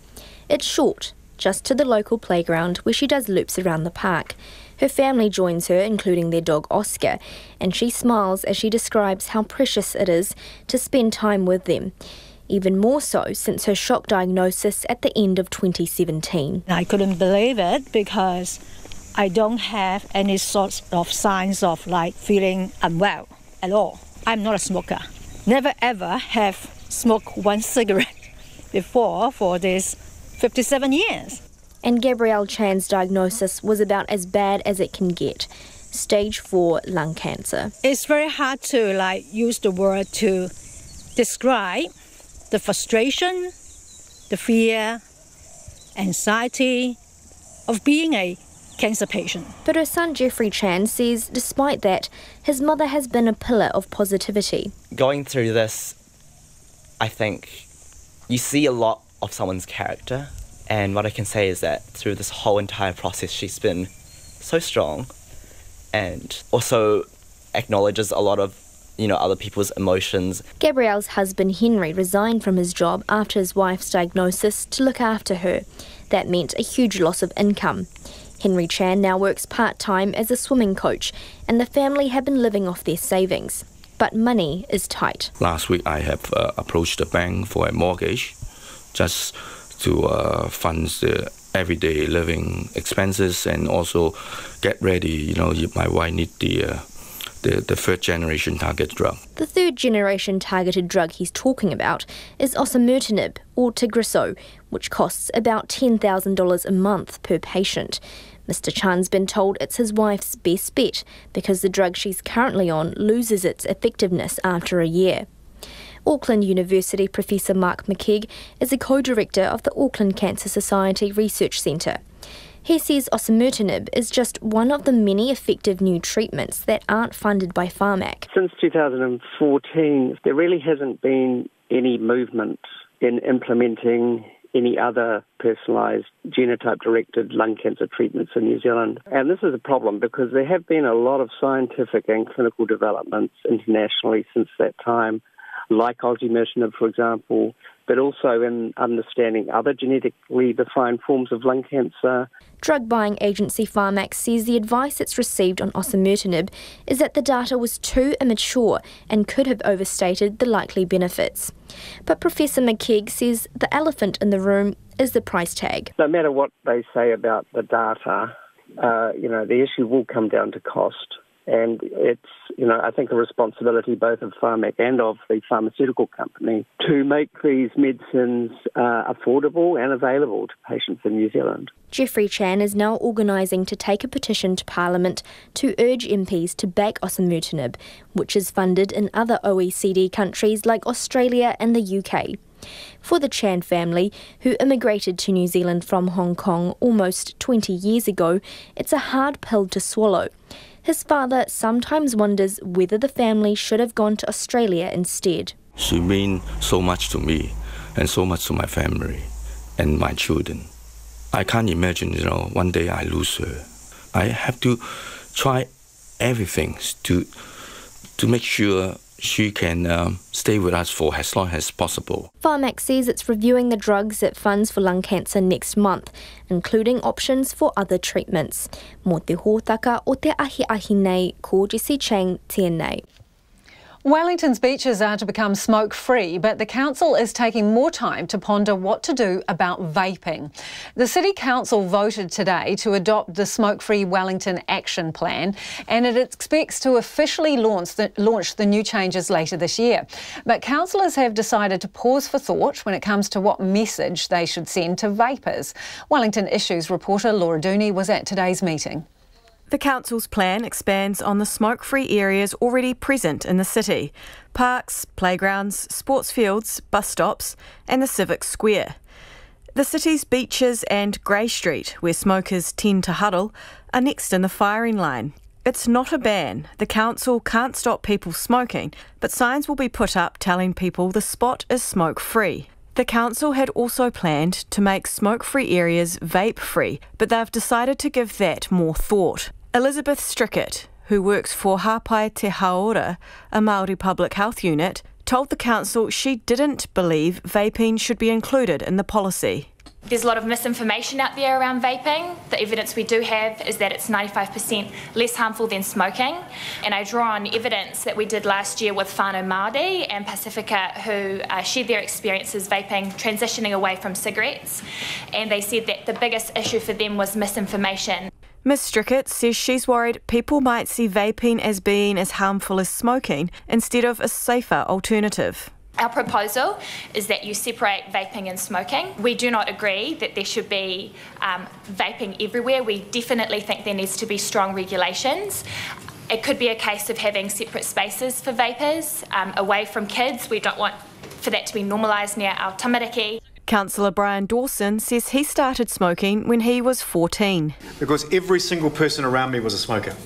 Speaker 9: It's short, just to the local playground where she does loops around the park. Her family joins her, including their dog Oscar, and she smiles as she describes how precious it is to spend time with them. Even more so since her shock diagnosis at the end of 2017.
Speaker 21: I couldn't believe it because I don't have any sorts of signs of feeling unwell at all. I'm not a smoker. Never ever have smoked one cigarette before for these 57 years.
Speaker 9: And Gabrielle Chan's diagnosis was about as bad as it can get. Stage 4 lung cancer.
Speaker 21: It's very hard to use the word to describe the frustration, the fear, anxiety of being a cancer patient.
Speaker 9: But her son Jeffrey Chan says despite that, his mother has been a pillar of positivity.
Speaker 22: Going through this, I think you see a lot of someone's character, and what I can say is that through this whole entire process she's been so strong and also acknowledges a lot of other people's emotions.
Speaker 9: Gabrielle's husband Henry resigned from his job after his wife's diagnosis to look after her. That meant a huge loss of income. Henry Chan now works part-time as a swimming coach, and the family have been living off their savings. But money is tight.
Speaker 23: Last week I have approached the bank for a mortgage just to fund the everyday living expenses and also get ready. My wife needs the third-generation targeted drug.
Speaker 9: The third-generation targeted drug he's talking about is osimertinib, or Tagrisso, which costs about $10,000 a month per patient. Mr. Chan's been told it's his wife's best bet because the drug she's currently on loses its effectiveness after a year. Auckland University Professor Mark McKeag is a co-director of the Auckland Cancer Society Research Centre. He says osimertinib is just one of the many effective new treatments that aren't funded by Pharmac.
Speaker 28: Since 2014, there really hasn't been any movement in implementing any other personalised genotype-directed lung cancer treatments in New Zealand. And this is a problem because there have been a lot of scientific and clinical developments internationally since that time, like osimertinib, for example, but also in understanding other genetically defined forms of lung cancer.
Speaker 9: Drug buying agency Pharmac says the advice it's received on osimertinib is that the data was too immature and could have overstated the likely benefits. But Professor McKeag says the elephant in the room is the price tag.
Speaker 28: No matter what they say about the data, the issue will come down to cost. And it's, I think a responsibility both of Pharmac and of the pharmaceutical company to make these medicines affordable and available to patients in New Zealand.
Speaker 9: Geoffrey Chan is now organising to take a petition to Parliament to urge MPs to back osimertinib, which is funded in other OECD countries like Australia and the UK. For the Chan family, who immigrated to New Zealand from Hong Kong almost 20 years ago, it's a hard pill to swallow. His father sometimes wonders whether the family should have gone to Australia instead.
Speaker 23: She means so much to me and so much to my family and my children. I can't imagine, one day I lose her. I have to try everything to make sure she can stay with us for as long as possible.
Speaker 9: Pharmac says it's reviewing the drugs it funds for lung cancer next month, including options for other treatments. Mō te hōtaka o te ahi nei, ko Jessie Chang tēnei.
Speaker 25: Wellington's beaches are to become smoke-free, but the council is taking more time to ponder what to do about vaping. The City Council voted today to adopt the Smoke-Free Wellington Action Plan, and it expects to officially launch the new changes later this year. But councillors have decided to pause for thought when it comes to what message they should send to vapers. Wellington Issues reporter Laura Dooney was at today's meeting.
Speaker 4: The council's plan expands on the smoke-free areas already present in the city: parks, playgrounds, sports fields, bus stops and the Civic Square. The city's beaches and Grey Street, where smokers tend to huddle, are next in the firing line. It's not a ban. The council can't stop people smoking, but signs will be put up telling people the spot is smoke-free. The council had also planned to make smoke-free areas vape-free, but they've decided to give that more thought. Elizabeth Strickett, who works for Hapai Te Haora, a Māori public health unit, told the council she didn't believe vaping should be included in the policy.
Speaker 10: There's a lot of misinformation out there around vaping. The evidence we do have is that it's 95% less harmful than smoking. And I draw on evidence that we did last year with whānau Māori and Pacifica, who shared their experiences vaping, transitioning away from cigarettes. And they said that the biggest issue for them was misinformation.
Speaker 4: Ms Strickett says she's worried people might see vaping as being as harmful as smoking instead of a safer alternative.
Speaker 10: Our proposal is that you separate vaping and smoking. We do not agree that there should be vaping everywhere. We definitely think there needs to be strong regulations. It could be a case of having separate spaces for vapers away from kids. We don't want for that to be normalised near our tamariki.
Speaker 4: Councillor Brian Dawson says he started smoking when he was 14.
Speaker 11: Because every single person around me was a smoker.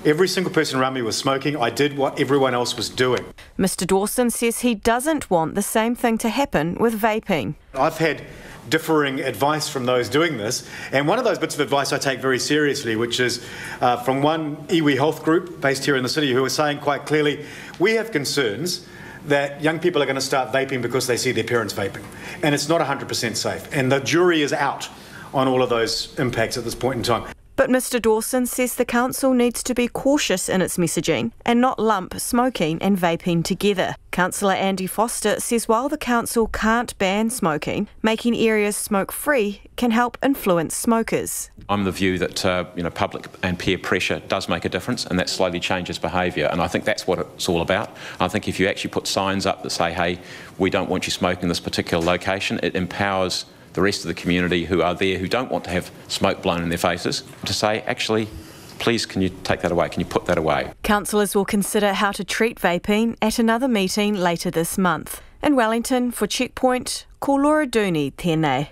Speaker 11: Every single person around me was smoking. I did what everyone else was doing.
Speaker 4: Mr Dawson says he doesn't want the same thing to happen with vaping.
Speaker 11: I've had differing advice from those doing this, and one of those bits of advice I take very seriously, which is from one iwi health group based here in the city who are saying quite clearly, we have concerns that young people are going to start vaping because they see their parents vaping, and it's not 100% safe, and the jury is out on all of those impacts at this point in time.
Speaker 4: But Mr Dawson says the council needs to be cautious in its messaging and not lump smoking and vaping together. Councillor Andy Foster says while the council can't ban smoking, making areas smoke-free can help influence smokers.
Speaker 12: I'm of the view that public and peer pressure does make a difference, and that slowly changes behaviour, and I think that's what it's all about. I think if you actually put signs up that say, hey, we don't want you smoking in this particular location, it empowers the rest of the community who are there who don't want to have smoke blown in their faces to say, actually, please can you take that away, can you put that away?
Speaker 4: Councillors will consider how to treat vaping at another meeting later this month. In Wellington, for Checkpoint, ko Laura Dooney tēnei.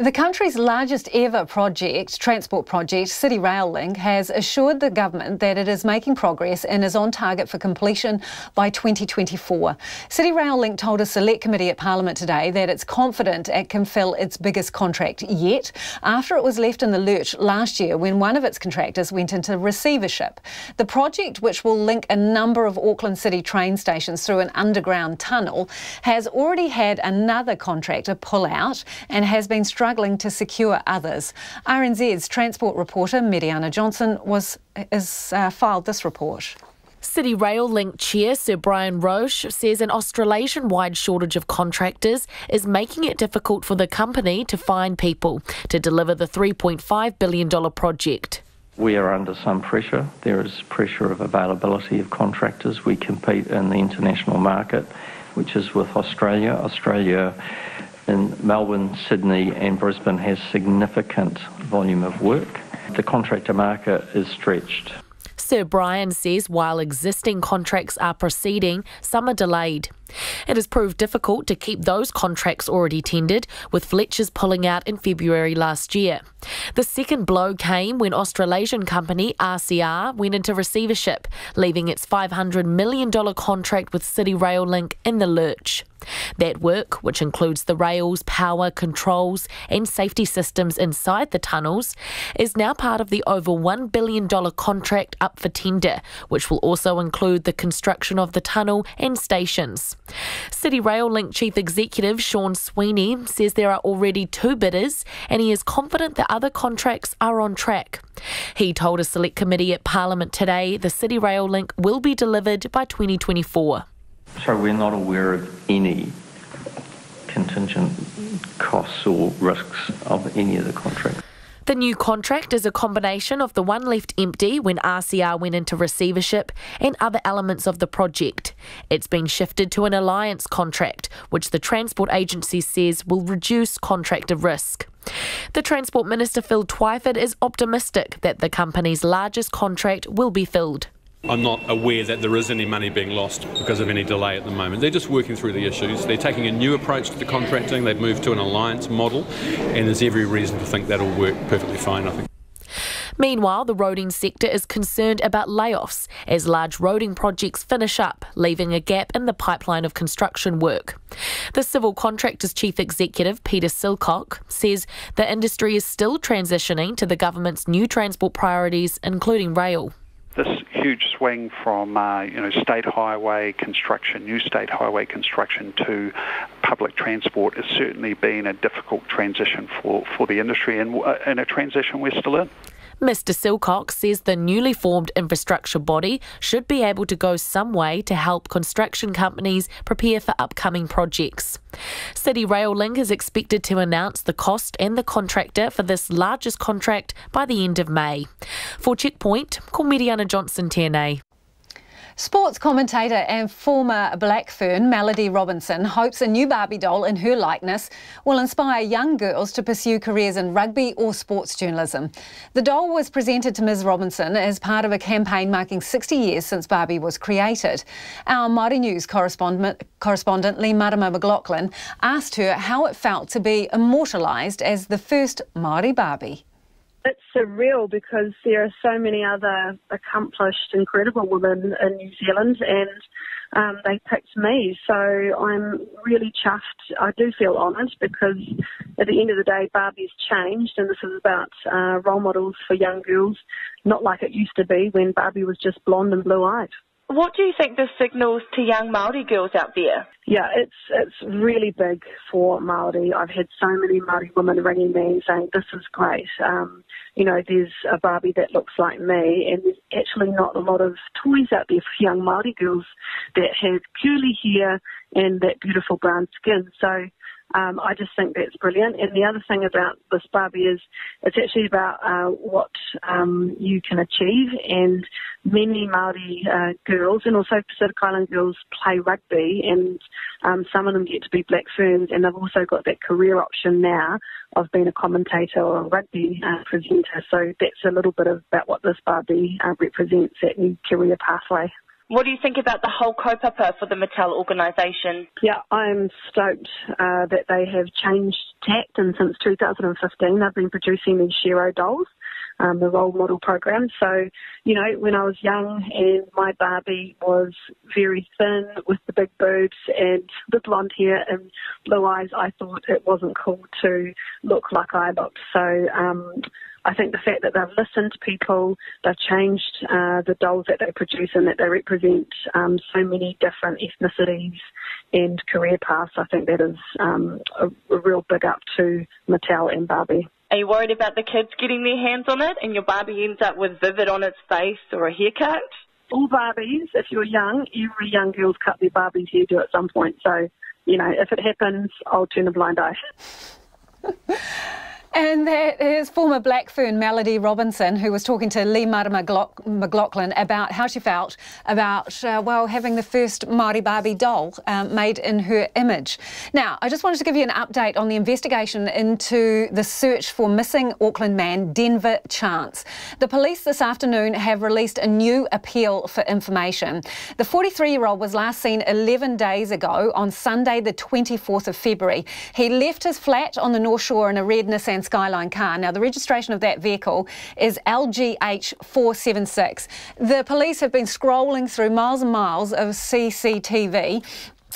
Speaker 25: The country's largest ever transport project, City Rail Link, has assured the government that it is making progress and is on target for completion by 2024. City Rail Link told a select committee at Parliament today that it's confident it can fill its biggest contract yet, after it was left in the lurch last year when one of its contractors went into receivership. The project, which will link a number of Auckland City train stations through an underground tunnel, has already had another contractor pull out and has been struggling to secure others. RNZ's transport reporter Mediana Johnson has filed this report.
Speaker 13: City Rail Link Chair Sir Brian Roche says an Australasian-wide shortage of contractors is making it difficult for the company to find people to deliver the $3.5 billion project.
Speaker 14: We are under some pressure. There is pressure of availability of contractors. We compete in the international market, which is with Australia. Australia in Melbourne, Sydney and Brisbane has significant volume of work. The contractor market is stretched.
Speaker 13: Sir Brian says while existing contracts are proceeding, some are delayed. It has proved difficult to keep those contracts already tendered, with Fletcher's pulling out in February last year. The second blow came when Australasian company RCR went into receivership, leaving its $500 million contract with City Rail Link in the lurch. That work, which includes the rails, power, controls and safety systems inside the tunnels, is now part of the over $1 billion contract up for tender, which will also include the construction of the tunnel and stations. City Rail Link Chief Executive Sean Sweeney says there are already 2 bidders and he is confident that other contracts are on track. He told a select committee at Parliament today the City Rail Link will be delivered by 2024.
Speaker 14: So we're not aware of any contingent costs or risks of any of the contracts.
Speaker 13: The new contract is a combination of the one left empty when RCR went into receivership and other elements of the project. It's been shifted to an alliance contract, which the Transport Agency says will reduce contractor risk. The Transport Minister Phil Twyford is optimistic that the company's largest contract will be filled.
Speaker 15: I'm not aware that there is any money being lost because of any delay at the moment. They're just working through the issues. They're taking a new approach to the contracting. They've moved to an alliance model, and there's every reason to think that'll work perfectly fine, I think.
Speaker 13: Meanwhile, the roading sector is concerned about layoffs as large roading projects finish up, leaving a gap in the pipeline of construction work. The Civil Contractors Chief Executive, Peter Silcock, says the industry is still transitioning to the government's new transport priorities, including rail.
Speaker 16: This huge swing from state highway construction, new state highway construction to public transport has certainly been a difficult transition for the industry and a transition we're still in.
Speaker 13: Mr Silcock says the newly formed infrastructure body should be able to go some way to help construction companies prepare for upcoming projects. City Rail Link is expected to announce the cost and the contractor for this largest contract by the end of May. For Checkpoint, call Mediana Johnson Tierney.
Speaker 25: Sports commentator and former Black Fern Melody Robinson hopes a new Barbie doll in her likeness will inspire young girls to pursue careers in rugby or sports journalism. The doll was presented to Ms Robinson as part of a campaign marking 60 years since Barbie was created. Our Māori News correspondent Lee Marama McLaughlin asked her how it felt to be immortalised as the first Māori Barbie.
Speaker 17: It's surreal because there are so many other accomplished, incredible women in New Zealand and they picked me. So I'm really chuffed. I do feel honoured because at the end of the day, Barbie's changed and this is about role models for young girls, not like it used to be when Barbie was just blonde and blue-eyed.
Speaker 24: What do you think this signals to young Māori girls out there?
Speaker 17: Yeah, it's really big for Māori. I've had so many Māori women ringing me saying, this is great. There's a Barbie that looks like me, and there's actually not a lot of toys out there for young Māori girls that have curly hair and that beautiful brown skin. So I just think that's brilliant. And the other thing about this Barbie is it's actually about what you can achieve. And many Māori girls and also Pacific Island girls play rugby, and some of them get to be Black Ferns, and they've also got that career option now of being a commentator or a rugby presenter. So that's a little bit about what this Barbie represents, that new career pathway.
Speaker 24: What do you think about the whole kaupapa for the Mattel organisation?
Speaker 17: Yeah, I'm stoked that they have changed tact, and since 2015 they've been producing these Shiro dolls, the role model program. So, you know, when I was young and my Barbie was very thin with the big boobs and the blonde hair and blue eyes, I thought it wasn't cool to look like I looked. So I think the fact that they've listened to people, they've changed the dolls that they produce and that they represent so many different ethnicities and career paths, I think that is a real big up to Mattel and Barbie.
Speaker 24: Are you worried about the kids getting their hands on it and your Barbie ends up with Vivid on its face or a haircut?
Speaker 17: All Barbies, if you're young, every young girl's cut their Barbie's hairdo at some point. So, you know, if it happens, I'll turn a blind eye.
Speaker 25: And that is former Blackfern Melody Robinson, who was talking to Lee Mara McLaughlin about how she felt about, having the first Māori Barbie doll made in her image. Now, I just wanted to give you an update on the investigation into the search for missing Auckland man Denver Chance. The police this afternoon have released a new appeal for information. The 43-year-old was last seen 11 days ago on Sunday, the 24th of February. He left his flat on the North Shore in a red Nissan Skyline car. Now, the registration of that vehicle is LGH 476. The police have been scrolling through miles and miles of CCTV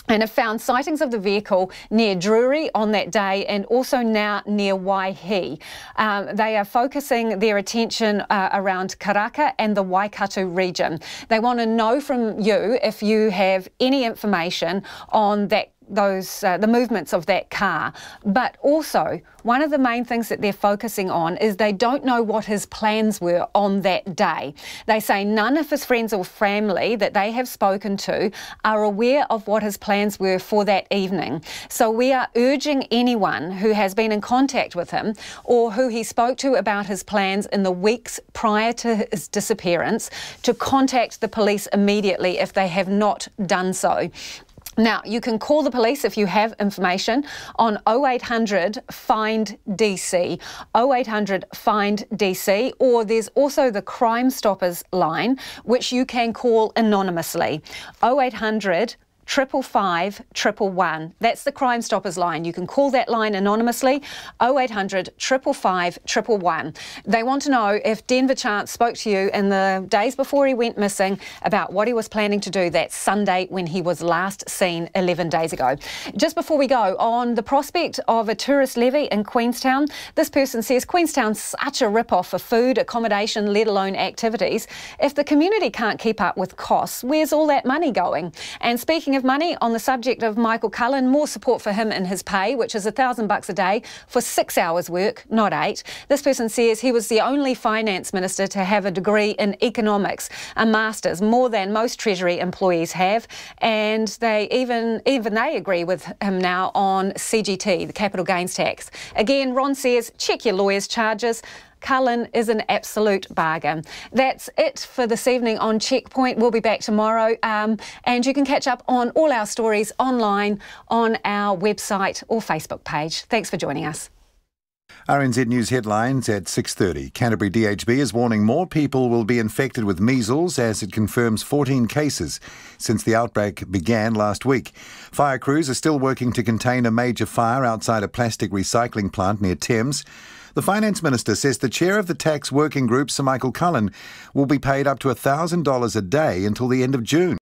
Speaker 25: and have found sightings of the vehicle near Drury on that day and also now near Waihi. They are focusing their attention around Karaka and the Waikato region. They want to know from you if you have any information on that the movements of that car. But also, one of the main things that they're focusing on is they don't know what his plans were on that day. They say none of his friends or family that they have spoken to are aware of what his plans were for that evening. So we are urging anyone who has been in contact with him or who he spoke to about his plans in the weeks prior to his disappearance to contact the police immediately if they have not done so. Now, you can call the police if you have information on 0800 FIND DC, 0800 FIND DC, or there's also the Crime Stoppers line, which you can call anonymously, 0800 555 111. That's the Crime Stoppers line. You can call that line anonymously, 0800 555 111. They want to know if Denver Chance spoke to you in the days before he went missing about what he was planning to do that Sunday when he was last seen 11 days ago. Just before we go, on the prospect of a tourist levy in Queenstown, this person says Queenstown's such a rip-off for food, accommodation, let alone activities. If the community can't keep up with costs, where's all that money going? And speaking of money, on the subject of Michael Cullen, more support for him and his pay, which is $1,000 a day for 6 hours work, not 8. This person says he was the only finance minister to have a degree in economics, a master's, more than most Treasury employees have, and they even they agree with him now on CGT, the capital gains tax. Again, Ron says check your lawyer's charges. Cullen is an absolute bargain. That's it for this evening on Checkpoint. We'll be back tomorrow, and you can catch up on all our stories online on our website or Facebook page. Thanks for joining us.
Speaker 1: RNZ News headlines at 6:30. Canterbury DHB is warning more people will be infected with measles as it confirms 14 cases since the outbreak began last week. Fire crews are still working to contain a major fire outside a plastic recycling plant near Thames. The Finance Minister says the chair of the tax working group, Sir Michael Cullen, will be paid up to $1,000 a day until the end of June.